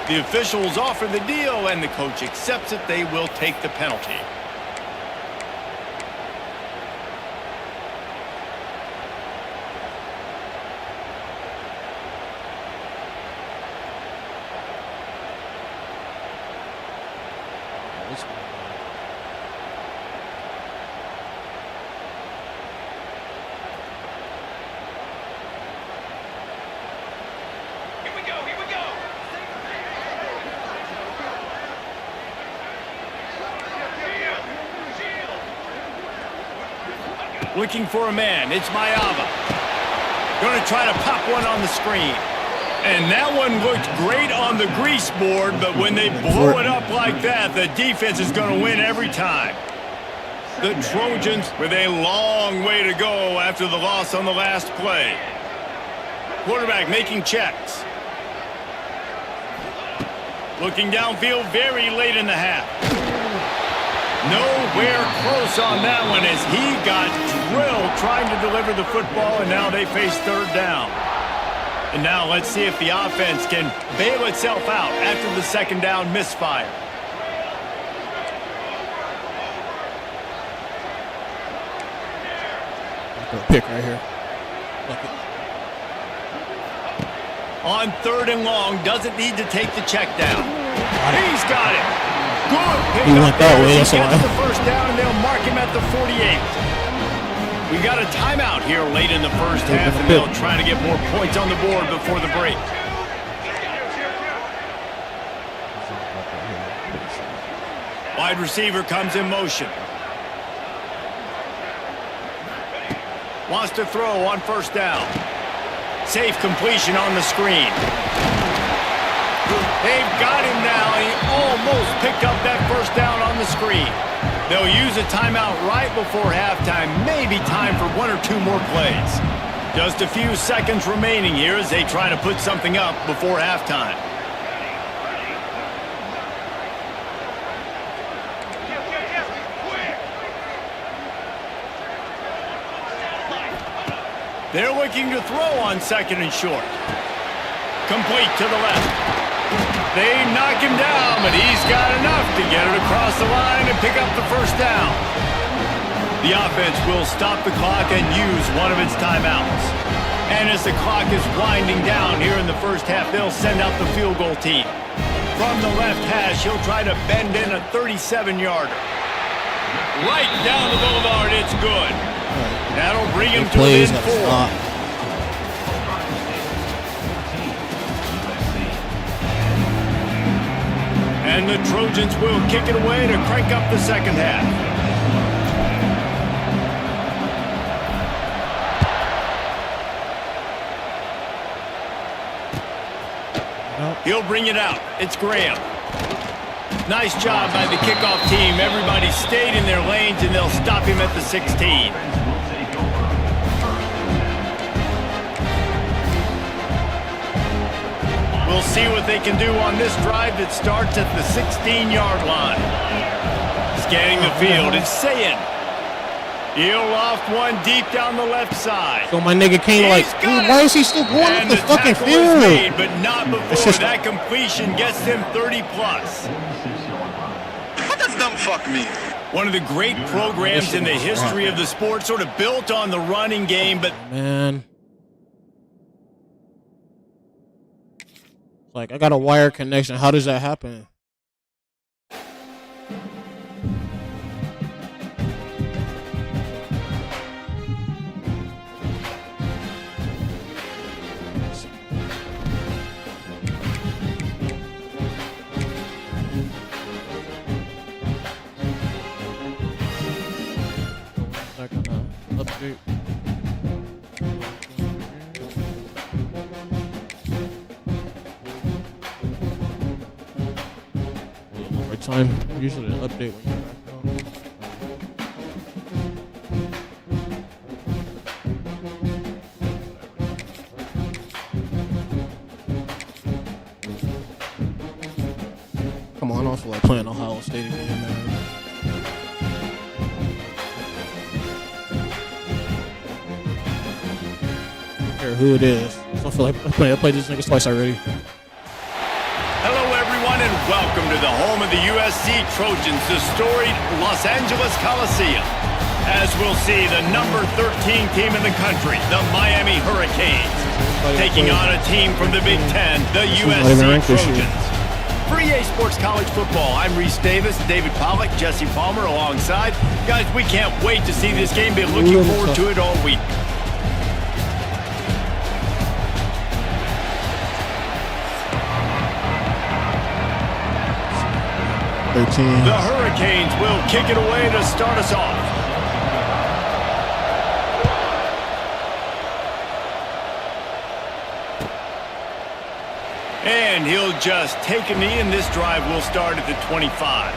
The officials offer the deal, and the coach accepts it. They will take the penalty. Looking for a man. It's Mayava. Going to try to pop one on the screen. And that one looked great on the grease board, but when they blow it up like that, the defense is going to win every time. The Trojans with a long way to go after the loss on the last play. Quarterback making checks. Looking downfield very late in the half. Nowhere close on that one as he got drilled trying to deliver the football, and now they face 3rd down. And now let's see if the offense can bail itself out after the 2nd down misfire. Pick right here. On 3rd and long, doesn't need to take the check down. He's got it. Good pick He went that way, He that's gets why. the 1st down, and they'll mark him at the 48. We got a timeout here late in the 1st half, and they'll try to get more points on the board before the break. Wide receiver comes in motion. Wants to throw on 1st down. Safe completion on the screen. They've got him now, and he almost picked up that 1st down on the screen. They'll use a timeout right before halftime, maybe time for 1 or 2 more plays. Just a few seconds remaining here as they try to put something up before halftime. They're looking to throw on 2nd and short. Complete to the left. They knock him down, but he's got enough to get it across the line and pick up the first down. The offense will stop the clock and use one of its timeouts. And as the clock is winding down here in the first half, they'll send out the field goal team. From the left hash, he'll try to bend in a 37-yarder. Right down the boulevard, it's good. That'll bring him to within 4. And the Trojans will kick it away to crank up the second half. He'll bring it out. It's Graham. Nice job by the kickoff team. Everybody stayed in their lanes, and they'll stop him at the 16. We'll see what they can do on this drive that starts at the 16-yard line. Scanning the field, it's Sayin. He'll loft one deep down the left side. So my nigga came like, dude, why is he still going up the fucking field? Made, but not before that completion gets him 30-plus. What does dumb fuck mean? One of the great programs in the history of the sport, sort of built on the running game, but... Man. Like, I got a wire connection. How does that happen? Update. Time. Usually an update when you're back home. Come on, I also like playing Ohio State again, man. I don't care who it is. I feel like I played these niggas twice already. And welcome to the home of the USC Trojans, the storied Los Angeles Coliseum. As we'll see, the number 13 team in the country, the Miami Hurricanes, taking on a team from the Big Ten, the USC Trojans. For EA Sports College Football, I'm Reese Davis, David Pollack, Jesse Palmer alongside. Guys, we can't wait to see this game. Been looking forward to it all week. The Hurricanes will kick it away to start us off. And he'll just take a knee, and this drive will start at the 25.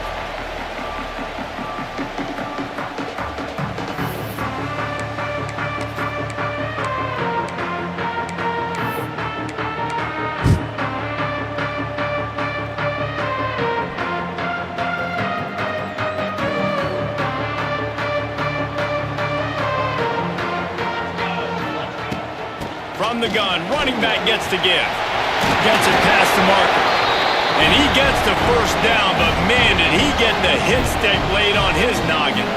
From the gun, running back gets to give. Gets it past the marker. And he gets the first down, but man, did he get the hit stick laid on his noggin.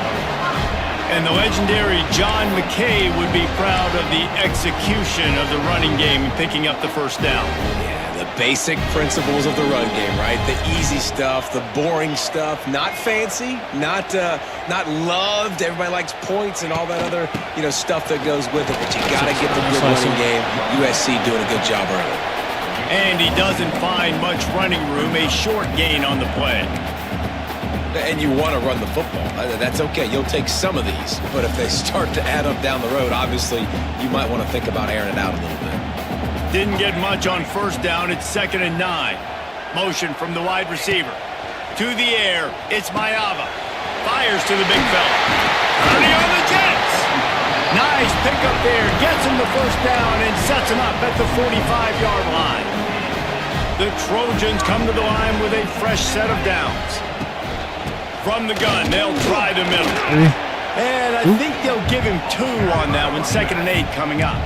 And the legendary John McKay would be proud of the execution of the running game in picking up the first down. Yeah, the basic principles of the run game, right? The easy stuff, the boring stuff, not fancy, not loved. Everybody likes points and all that other, stuff that goes with it. But you got to get the good running game. USC doing a good job early. And he doesn't find much running room, a short gain on the play. And you want to run the football. That's okay. You'll take some of these. But if they start to add up down the road, obviously you might want to think about airing it out a little bit. Didn't get much on first down. It's 2nd and 9. Motion from the wide receiver. To the air. It's Mayava. fires to the big fella. Running on the Jets. Nice pickup there. Gets him the first down and sets him up at the 45-yard line. The Trojans come to the line with a fresh set of downs. From the gun, they'll try the middle. And I think they'll give him 2 on that one. 2nd and 8 coming up.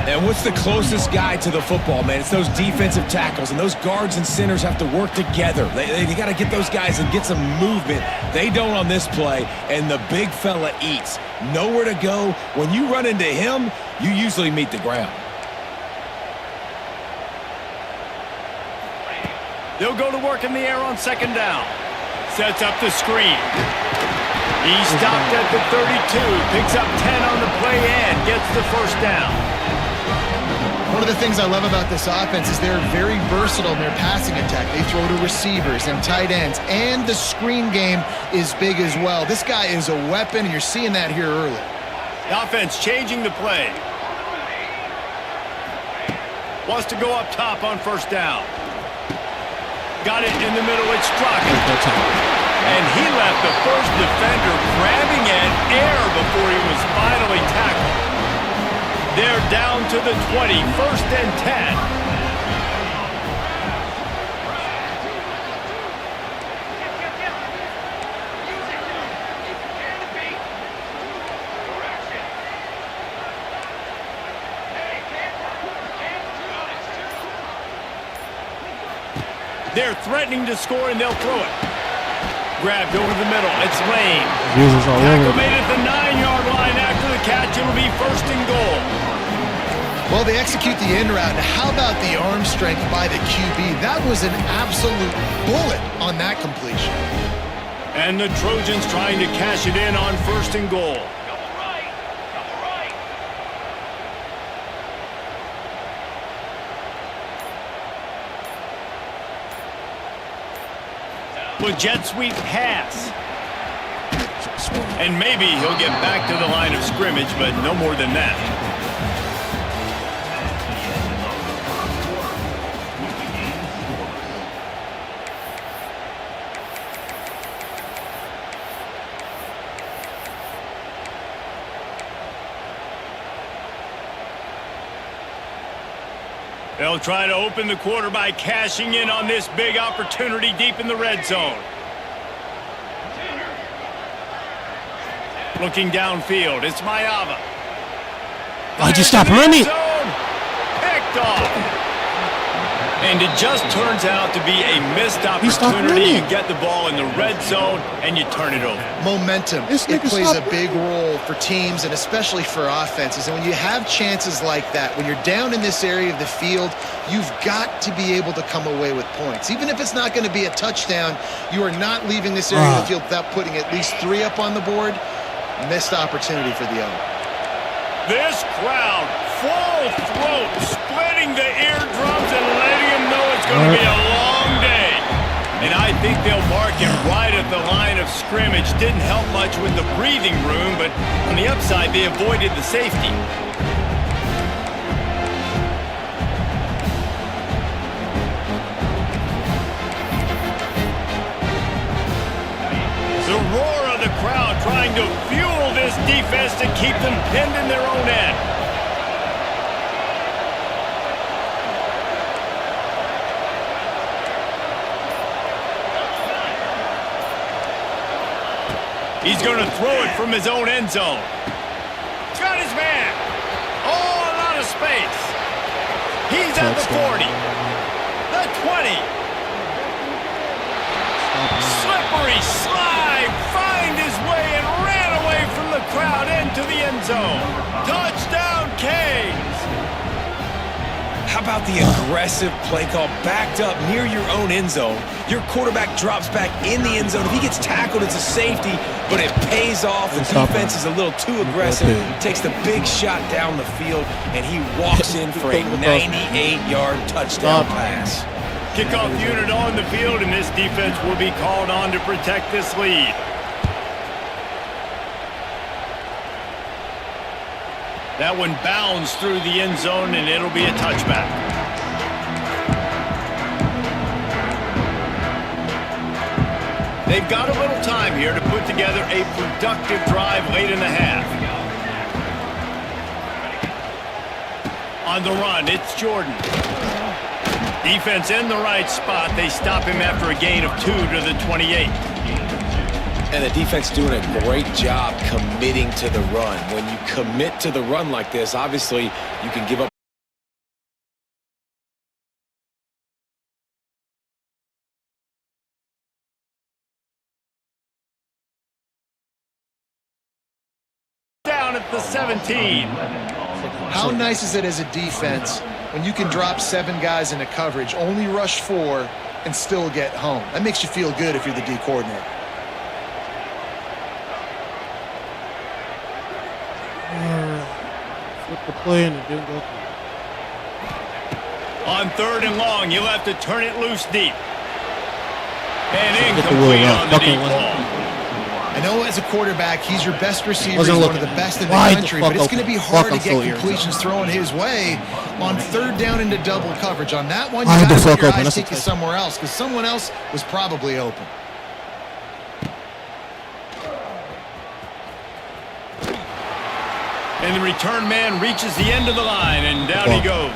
And what's the closest guy to the football, man? It's those defensive tackles, and those guards and centers have to work together. They got to get those guys and get some movement. They don't on this play, and the big fella eats. Nowhere to go. When you run into him, you usually meet the ground. They'll go to work in the air on 2nd down. Sets up the screen. He stopped at the 32, picks up 10 on the play and gets the first down. One of the things I love about this offense is they're very versatile in their passing attack. They throw to receivers and tight ends, and the screen game is big as well. This guy is a weapon, and you're seeing that here early. The offense changing the play. Wants to go up top on 1st down. Got it in the middle, it's Straka. And he left the first defender grabbing at air before he was finally tackled. They're down to the 20, 1st and 10. They're threatening to score, and they'll throw it. Grabbed over the middle. It's Lane. Tackle made at the 9-yard line after the catch. It'll be 1st and goal. Well, they execute the end route. Now, how about the arm strength by the QB? That was an absolute bullet on that completion. And the Trojans trying to cash it in on 1st and goal. With jet sweep pass. And maybe he'll get back to the line of scrimmage, but no more than that. They'll try to open the quarter by cashing in on this big opportunity deep in the red zone. Looking downfield, it's Mayava. Why'd you stop running? Picked off. And it just turns out to be a missed opportunity. You get the ball in the red zone and you turn it over. Momentum. It plays a big role for teams and especially for offenses. And when you have chances like that, when you're down in this area of the field, you've got to be able to come away with points. Even if it's not going to be a touchdown, you are not leaving this area of the field without putting at least 3 up on the board. Missed opportunity for the owner. This crowd, full throat, splitting the eardrums and letting them know it's going to be a long day. And I think they'll mark him right at the line of scrimmage. Didn't help much with the breathing room, but on the upside, they avoided the safety. The roar of the crowd trying to fuel this defense to keep them pinned in their own end. He's going to throw it from his own end zone. He's got his man. Oh, a lot of space. He's at the 40. The 20. Slippery slide. Find his way and ran away from the crowd into the end zone. Touchdown, Canes. How about the aggressive play call backed up near your own end zone? Your quarterback drops back in the end zone. If he gets tackled, it's a safety, but it pays off. The defense is a little too aggressive, takes the big shot down the field, and he walks in for a 98-yard touchdown pass. Kickoff unit on the field, and this defense will be called on to protect this lead. That one bounds through the end zone, and it'll be a touchback. They've got a little time here to put together a productive drive late in the half. On the run, it's Jordan. Defense in the right spot. They stop him after a gain of 2 to the 28. And the defense doing a great job committing to the run. When you commit to the run like this, obviously you can give up. Down at the 17. How nice is it as a defense when you can drop 7 guys into coverage, only rush 4, and still get home? That makes you feel good if you're the D coordinator. Flip the play and it didn't go through. On 3rd and long, you'll have to turn it loose deep. And Get the incomplete wheel on the out. deep Fucking ball. I know as a quarterback, he's your best receiver. Wasn't He's one of looking. the best in the Wide the country, fuck but it's going to be open. hard Fuck, to I'm get so completions thrown his way on 3rd down into double coverage. On that one, you Wide got the to fuck let your open. eyes That's a take you touch. somewhere else because someone else was probably open. And the return man reaches the end of the line, and down he goes.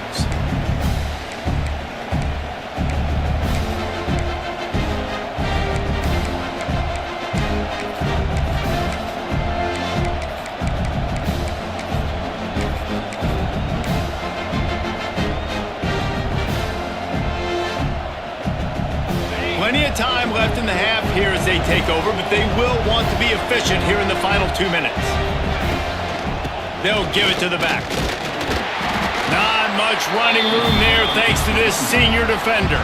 Plenty of time left in the half here as they take over, but they will want to be efficient here in the final 2 minutes. They'll give it to the back. Not much running room there thanks to this senior defender.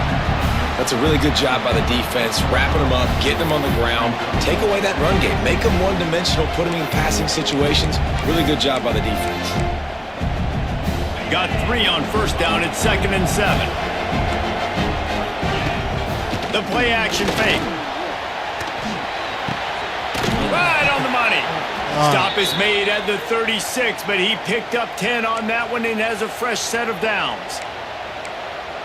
That's a really good job by the defense, wrapping them up, getting them on the ground, take away that run game, make them one-dimensional, put them in passing situations. Really good job by the defense. Got 3 on 1st down at 2nd and 7. The play action fake. Right on the money. Stop is made at the 36, but he picked up 10 on that one and has a fresh set of downs.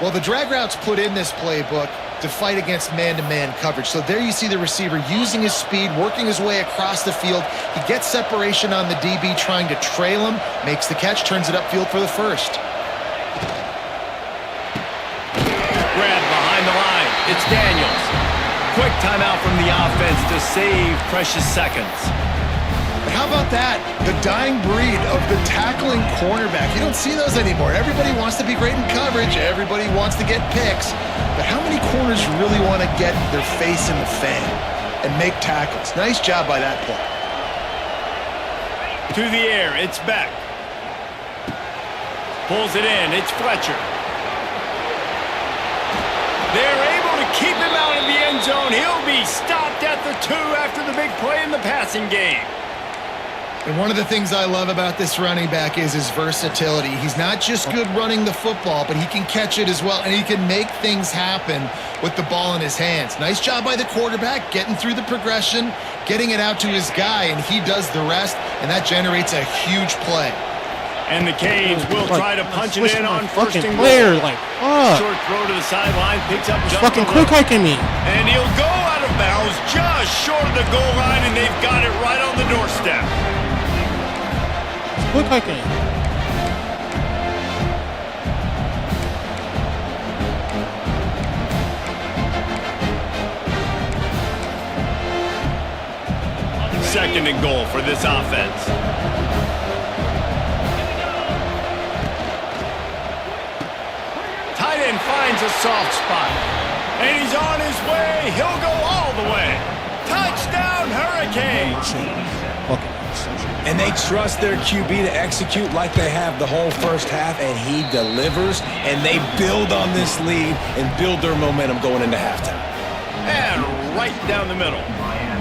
Well, the drag routes put in this playbook to fight against man-to-man coverage. So there you see the receiver using his speed, working his way across the field. He gets separation on the DB trying to trail him, makes the catch, turns it upfield for the first. Grab behind the line. It's Daniels. Quick timeout from the offense to save precious seconds. How about that? The dying breed of the tackling cornerback. You don't see those anymore. Everybody wants to be great in coverage. Everybody wants to get picks. But how many corners really want to get their face in the fan and make tackles? Nice job by that play. To the air, it's Beck. Pulls it in, it's Fletcher. They're able to keep him out of the end zone. He'll be stopped at the 2 after the big play in the passing game. And one of the things I love about this running back is his versatility. He's not just good running the football, but he can catch it as well, and he can make things happen with the ball in his hands. Nice job by the quarterback, getting through the progression, getting it out to his guy, and he does the rest, and that generates a huge play. And the Canes will try to punch it in on 1st and player, goal. like, fuck. Short throw to the sideline, picks up just Fucking a quick little. hiking me. And he'll go out of bounds just short of the goal line, and they've got it right on the doorstep. Quick hiking. Second and goal for this offense. Tight end finds a soft spot. And he's on his way. He'll go all the way. Touchdown, Hurricanes. And they trust their QB to execute like they have the whole first half, and he delivers, and they build on this lead and build their momentum going into halftime. And right down the middle.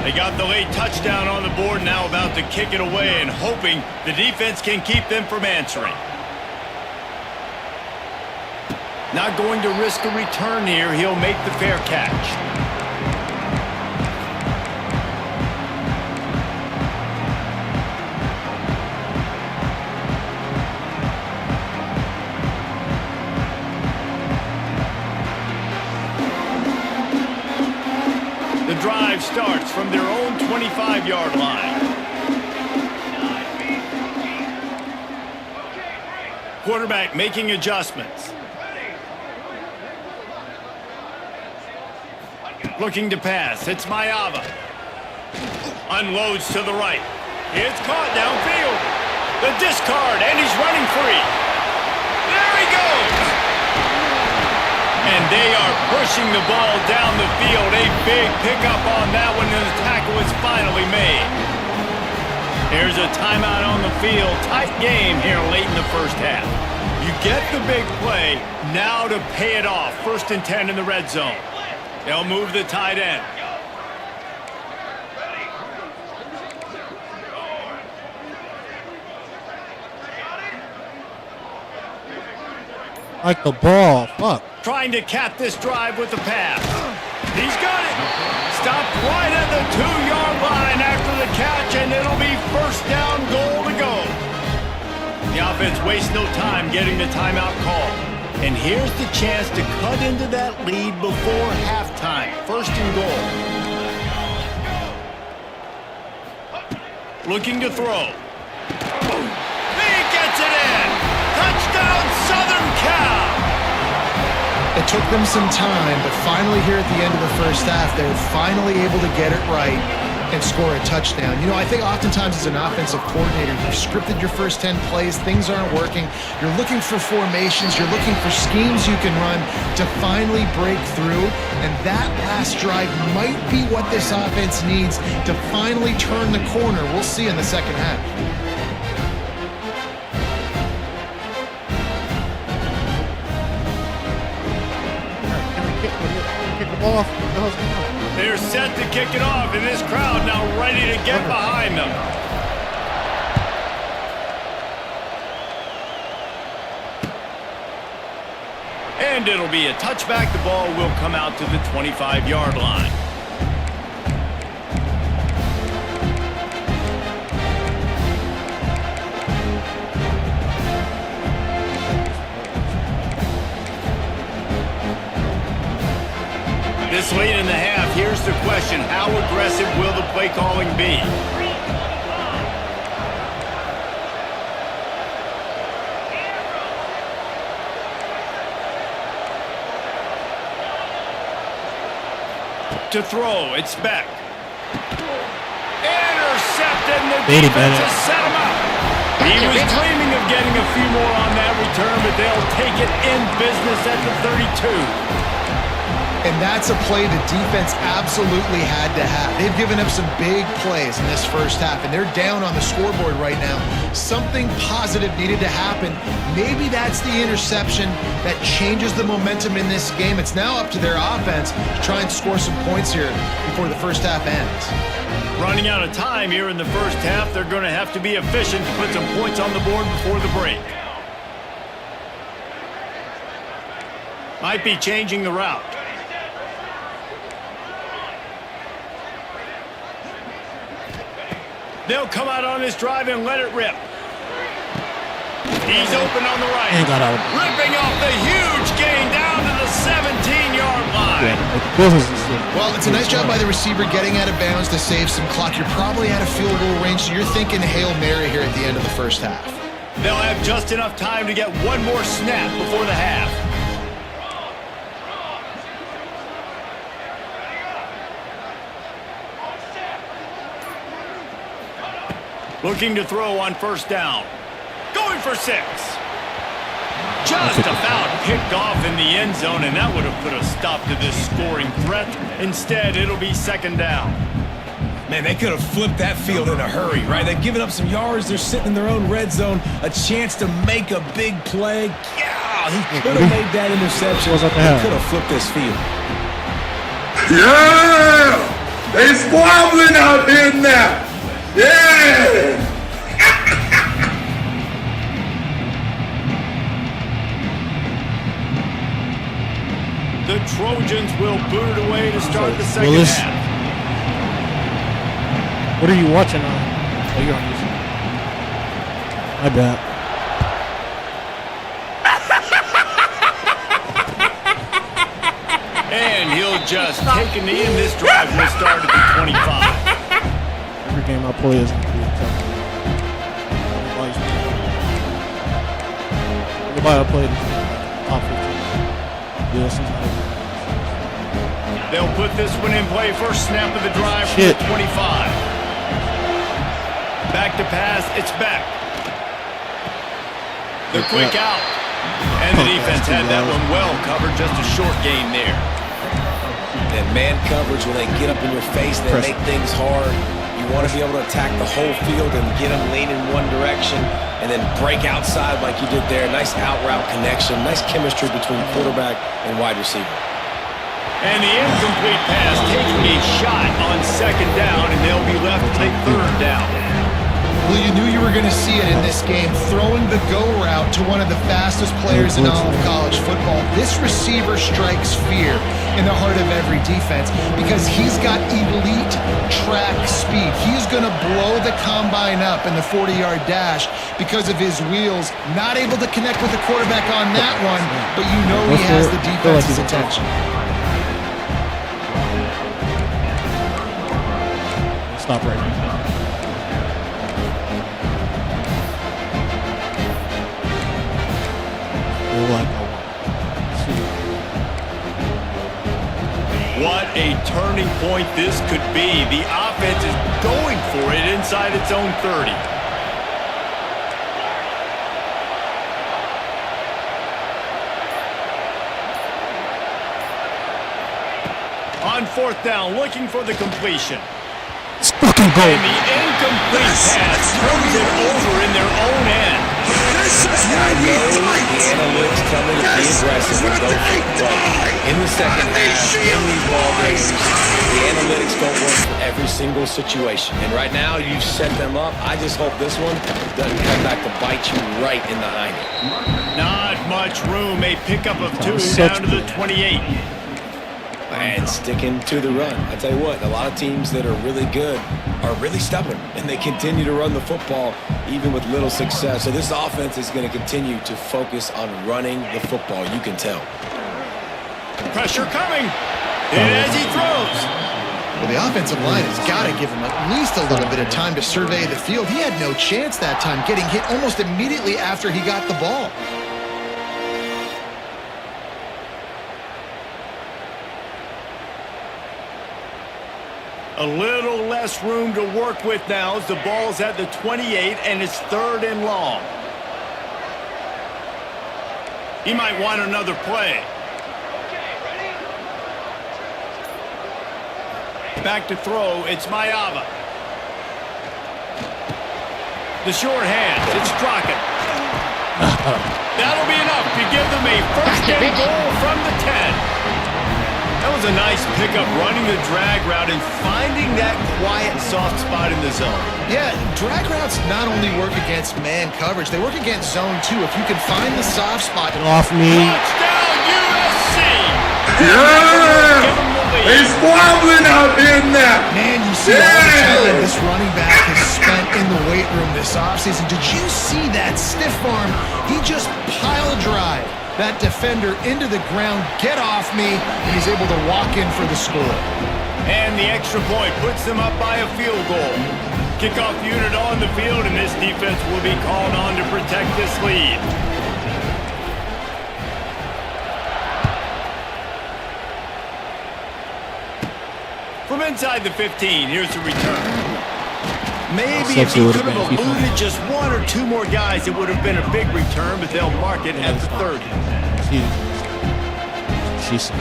They got the late touchdown on the board, now about to kick it away and hoping the defense can keep them from answering. Not going to risk a return here. He'll make the fair catch. The The drive starts from their own 25-yard line. Quarterback making adjustments. Looking to pass. It's Mayava. Unloads to the right. It's caught downfield. The discard, and he's running free. There he goes. And they are pushing the ball down the field. A big pickup on that one, and the tackle is finally made. Here's a timeout on the field. Tight game here late in the first half. You get the big play, now to pay it off. 1st and 10 in the red zone. They'll move the tight end. Like the ball. Fuck. Trying to cap this drive with the pass. He's got it. Stopped right at the 2-yard line after the catch, and it'll be 1st down, goal to go. The offense wastes no time getting the timeout call. And here's the chance to cut into that lead before halftime. 1st and goal. Looking to throw. He gets it in. Touchdown, Southern Cal. It took them some time, but finally here at the end of the first half, they're finally able to get it right and score a touchdown. You know, I think oftentimes as an offensive coordinator, you've scripted your first 10 plays, things aren't working. You're looking for formations, you're looking for schemes you can run to finally break through, and that last drive might be what this offense needs to finally turn the corner. We'll see in the second half. Kick the ball off. What the hell's going on? They're set to kick it off, and this crowd now ready to get behind them. And it'll be a touchback. The ball will come out to the 25-yard line. This late in the half, here's the question. How aggressive will the play calling be? To throw, it's Beck. Intercepted, and the defense has set him up. He was dreaming of getting a few more on that return, but they'll take it in business at the 32. And that's a play the defense absolutely had to have. They've given up some big plays in this first half, and they're down on the scoreboard right now. Something positive needed to happen. Maybe that's the interception that changes the momentum in this game. It's now up to their offense to try and score some points here before the first half ends. Running out of time here in the first half, they're going to have to be efficient to put some points on the board before the break. Might be changing the route. They'll come out on this drive and let it rip. He's open on the right. Ripping off the huge gain down to the 17-yard line. Well, it's a nice job by the receiver getting out of bounds to save some clock. You're probably out of field goal range, so you're thinking Hail Mary here at the end of the first half. They'll have just enough time to get one more snap before the half. Looking to throw on 1st down. Going for 6. Just about picked off in the end zone, and that would have put a stop to this scoring threat. Instead, it'll be 2nd down. Man, they could have flipped that field in a hurry, right? They've given up some yards. They're sitting in their own red zone. A chance to make a big play. Yeah, he could have made that interception. He could have flipped this field. Yeah! They squabbling out there now. Yeah! The Trojans will boot it away to start the second half. What are you watching on? Oh, you're on YouTube. I bet. And he'll just take a knee, and this drive will start at the 25. Every game I play is going to be tough. Everybody I played is top 15. USC. They'll put this one in play. First snap of the drive from the 25. Back to pass. It's back. The quick out. And the defense had that one well covered. Just a short gain there. And man coverage, when they get up in your face, they make things hard. You want to be able to attack the whole field and get them leaning one direction and then break outside like you did there. Nice out route connection. Nice chemistry between quarterback and wide receiver. And the incomplete pass taking a shot on second down, and they'll be left to take third down. Well, you knew you were going to see it in this game, throwing the go route to one of the fastest players in all of college football. This receiver strikes fear in the heart of every defense because he's got elite track speed. He's going to blow the combine up in the 40-yard dash because of his wheels. Not able to connect with the quarterback on that one, but you know he has the defense's attention. Stop right now. What a turning point this could be. The offense is going for it inside its own 30. On fourth down, looking for the completion. Let's fucking go. And the incomplete pass turns it over in their own end. The analytics tell me to be aggressive and go for it. In the second half, in these ball games, the analytics don't work for every single situation. And right now, you've set them up. I just hope this one doesn't come back to bite you right in the hind end. Not much room. A pickup of 2 down to the 28. And sticking to the run. I tell you what, a lot of teams that are really good are really stubborn, and they continue to run the football even with little success. So this offense is going to continue to focus on running the football. You can tell. Pressure coming. And as he throws. Well, the offensive line has got to give him at least a little bit of time to survey the field. He had no chance that time, getting hit almost immediately after he got the ball. A little less room to work with now as the ball's at the 28 and it's third and long. He might want another play. Back to throw, it's Mayava. The short hands, it's Straka. That'll be enough to give them a first and goal from the 10. That was a nice pickup, running the drag route and finding that quiet, soft spot in the zone. Yeah, drag routes not only work against man coverage, they work against zone too. If you can find the soft spot. Get off me. Touchdown, USC! Yeah! He's wobbling out in there. Man, you see all the time this running back has spent in the weight room this offseason. Did you see that stiff arm? He just pile drive that defender into the ground, get off me, and he's able to walk in for the score. And the extra point puts them up by a field goal. Kickoff unit on the field, and this defense will be called on to protect this lead. From inside the 15, here's the return. Maybe if he could have eluded just one or two more guys, it would have been a big return, but they'll mark it at the 30. She said.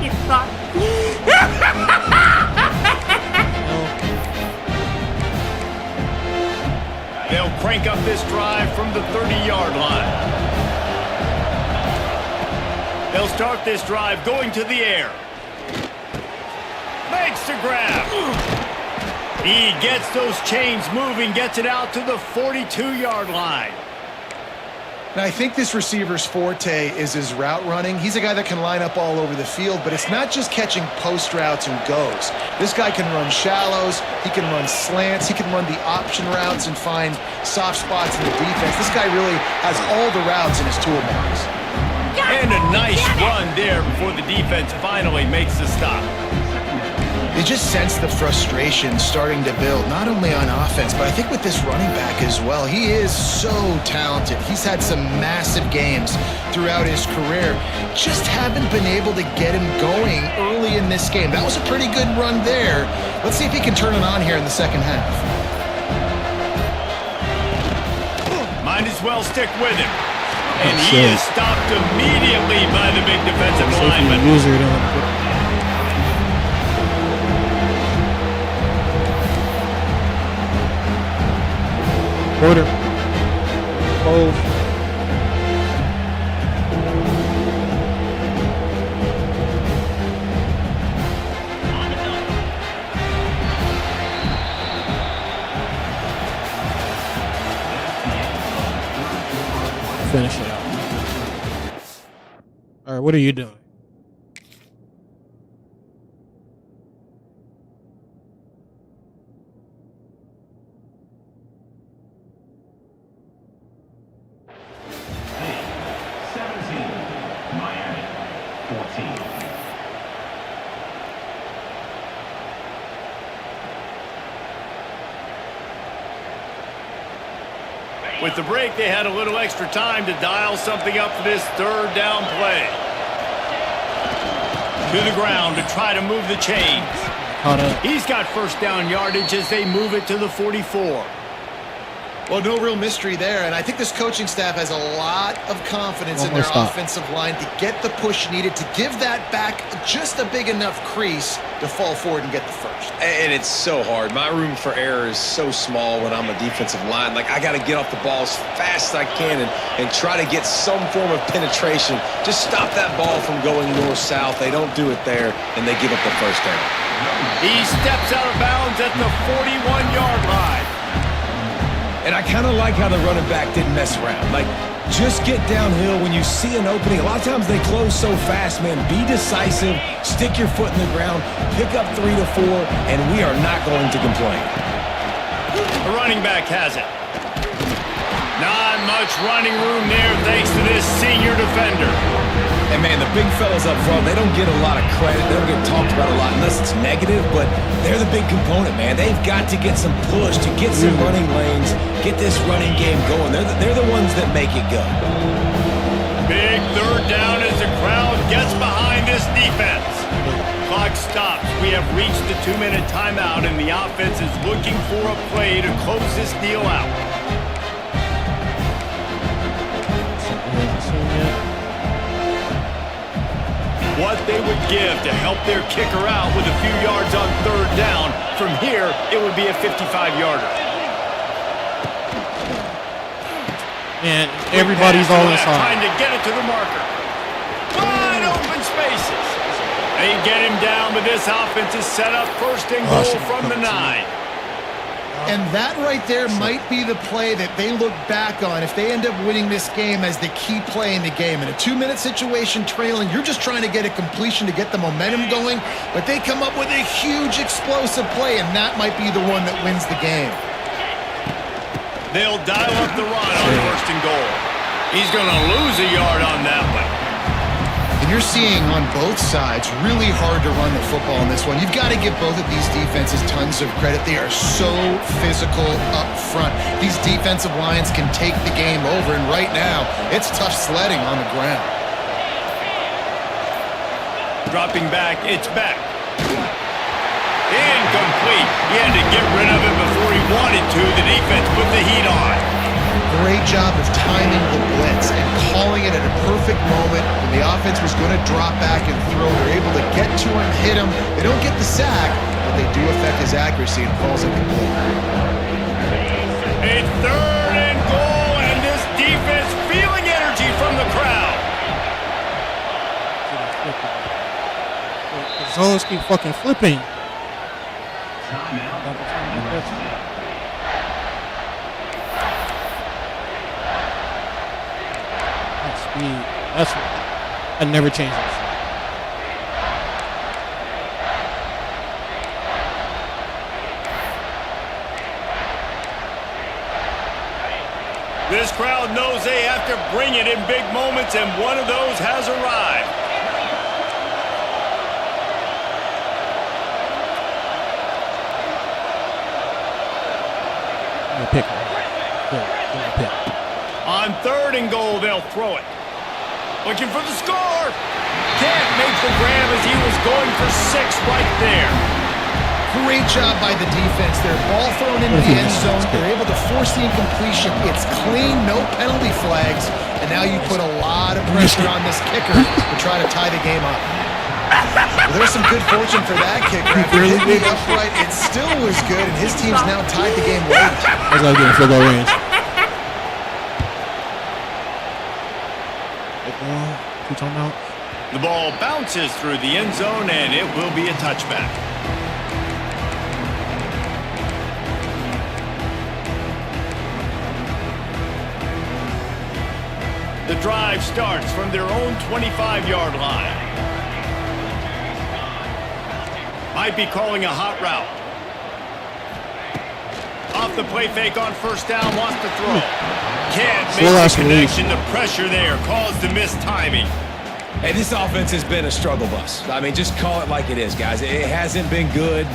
You thought. They'll crank up this drive from the 30-yard line. They'll start this drive going to the air. Makes the grab. He gets those chains moving, gets it out to the 42-yard line. Now, I think this receiver's forte is his route running. He's a guy that can line up all over the field, but it's not just catching post routes and goes. This guy can run shallows, he can run slants, he can run the option routes and find soft spots in the defense. This guy really has all the routes in his toolbox. And a nice run there before the defense finally makes the stop. You just sense the frustration starting to build, not only on offense, but I think with this running back as well. He is so talented. He's had some massive games throughout his career. Just haven't been able to get him going early in this game. That was a pretty good run there. Let's see if he can turn it on here in the second half. Might as well stick with him. And he is stopped immediately by the big defensive lineman. Quarter. Oh. Finish it out. All right, what are you doing? With the break, they had a little extra time to dial something up for this third down play. To the ground to try to move the chains. He's got first down yardage as they move it to the 44. Well, no real mystery there, and I think this coaching staff has a lot of confidence in their offensive line to get the push needed to give that back just a big enough crease to fall forward and get the first. And it's so hard. My room for error is so small when I'm a defensive line. Like, I got to get off the ball as fast as I can and try to get some form of penetration. Just stop that ball from going north-south. They don't do it there, and they give up the first down. He steps out of bounds at the 41-yard line. And I kind of like how the running back didn't mess around. Like, just get downhill when you see an opening. A lot of times they close so fast, man. Be decisive, stick your foot in the ground, pick up 3 to 4, and we are not going to complain. The running back has it. Not much running room there thanks to this senior defender. And, man, the big fellas up front, they don't get a lot of credit. They don't get talked about a lot unless it's negative, but they're the big component, man. They've got to get some push, to get some running lanes, get this running game going. They're the ones that make it go. Big third down as the crowd gets behind this defense. Clock stops. We have reached the 2-minute timeout, and the offense is looking for a play to close this deal out. What they would give to help their kicker out with a few yards on third down. From here, it would be a 55-yarder. And everybody's all inside. Trying to get it to the marker. Wide open spaces. They get him down, but this offense is set up first and goal from the 9. And that right there might be the play that they look back on if they end up winning this game as the key play in the game. In a 2-minute situation trailing, you're just trying to get a completion to get the momentum going, but they come up with a huge explosive play, and that might be the one that wins the game. They'll dial up the run on first and goal. He's going to lose a yard on that one. And you're seeing on both sides really hard to run the football in this one. You've got to give both of these defenses tons of credit. They are so physical up front. These defensive lines can take the game over, and right now, it's tough sledding on the ground. Dropping back, it's back. Incomplete. He had to get rid of it before he wanted to. The defense put the heat on. Great job of timing the blitz and calling it at a perfect moment when the offense was going to drop back and throw. They're able to get to him, hit him. They don't get the sack, but they do affect his accuracy and falls incomplete. It's third and goal, and this defense feeling energy from the crowd. The zones keep fucking flipping. That's I never change this. This crowd knows they have to bring it in big moments, and one of those has arrived. Pick. Pick. On 3rd and goal, they'll throw it. Looking for the score. Can't make the grab as he was going for 6 right there. Great job by the defense there. Ball thrown into the end zone. They're able to force the incompletion. It's clean, no penalty flags. And now you put a lot of pressure on this kicker to try to tie the game up. Well, there's some good fortune for that kicker. After hitting the upright, it still was good, and his team's now tied the game late. That's like getting field goal range. Two timeout. The ball bounces through the end zone, and it will be a touchback. The drive starts from their own 25-yard line. Might be calling a hot route. Off the play fake on 1st down, wants to throw. Can't make the connection. The pressure there caused the missed timing. Hey, this offense has been a struggle bus. I mean, just call it like it is, guys. It hasn't been good,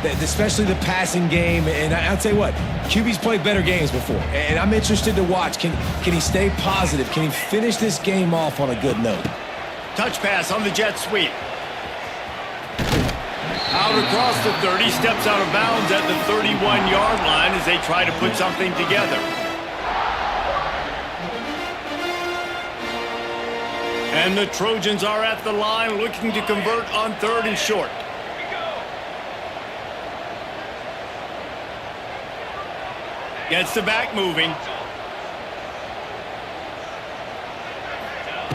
especially the passing game. And I'll tell you what, QB's played better games before. And I'm interested to watch. Can he stay positive? Can he finish this game off on a good note? Touch pass on the jet sweep. Out across the 30, steps out of bounds at the 31-yard line as they try to put something together. And the Trojans are at the line looking to convert on 3rd and short. Gets the back moving.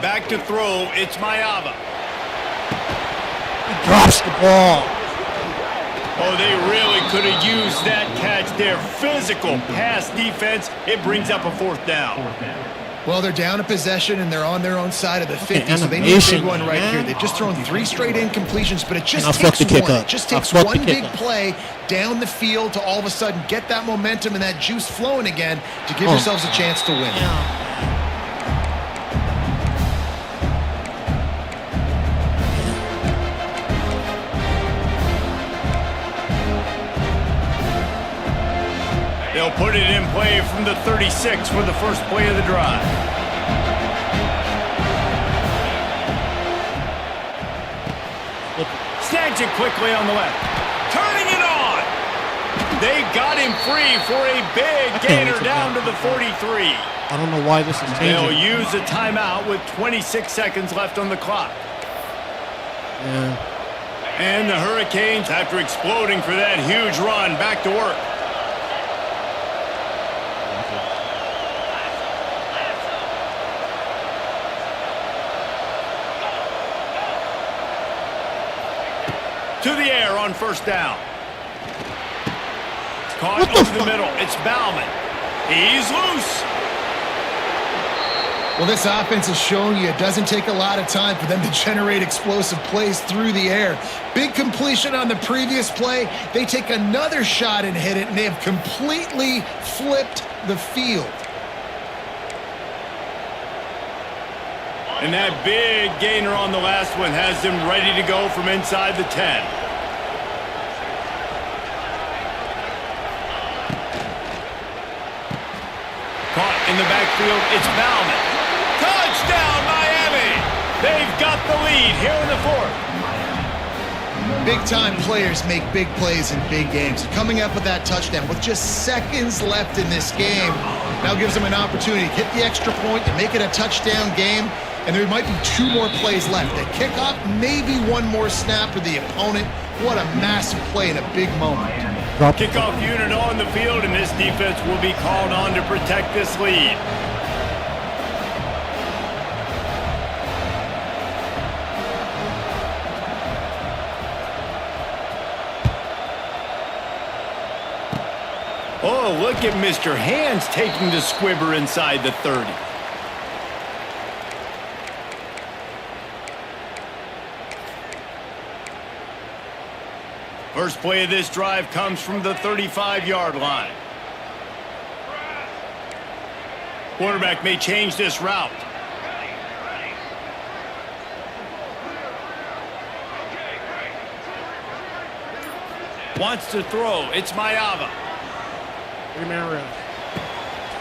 Back to throw, it's Mayava. He drops the ball. Oh, they really could have used that catch there. Physical pass defense. It brings up a 4th down. Well, they're down a possession, and they're on their own side of the 50, so they need a big one right here. They've just thrown 3 straight incompletions, but it just takes one. It just takes one big play down the field to all of a sudden get that momentum and that juice flowing again to give yourselves a chance to win. They'll put it in play from the 36 for the first play of the drive. Snags it quickly on the left. Turning it on. They got him free for a big gainer down to the 43. I don't know why this is changing. They'll use a timeout with 26 seconds left on the clock. Yeah. And the Hurricanes, after exploding for that huge run, back to work. To the air on 1st down. Caught over the middle. It's Bauman. He's loose. Well, this offense is showing you it doesn't take a lot of time for them to generate explosive plays through the air. Big completion on the previous play. They take another shot and hit it, and they have completely flipped the field. And that big gainer on the last one has them ready to go from inside the 10. Caught in the backfield, it's Bauman. Touchdown, Miami! They've got the lead here in the 4th. Big-time players make big plays in big games. Coming up with that touchdown with just seconds left in this game now gives them an opportunity to hit the extra point and make it a touchdown game. And there might be 2 more plays left. At kickoff, maybe 1 more snap for the opponent. What a massive play in a big moment. Kickoff unit on the field, and this defense will be called on to protect this lead. Oh, look at Mr. Hands taking the squibber inside the 30. First play of this drive comes from the 35-yard line. Quarterback may change this route. Wants to throw. It's Mayava. 3-man rush.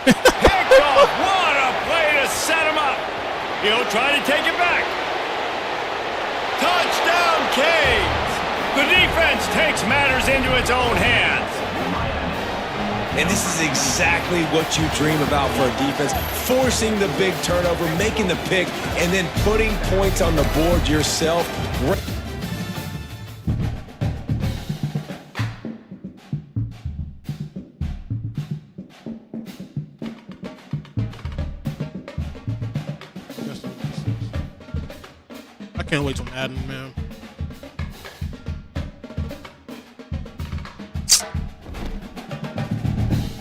Picked off. What a play to set him up. He'll try to take it back. Touchdown, Canes. The defense takes matters into its own hands. And this is exactly what you dream about for a defense. Forcing the big turnover, making the pick, and then putting points on the board yourself. I can't wait till Madden, man.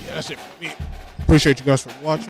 Yeah, that's it for me. Appreciate you guys for watching.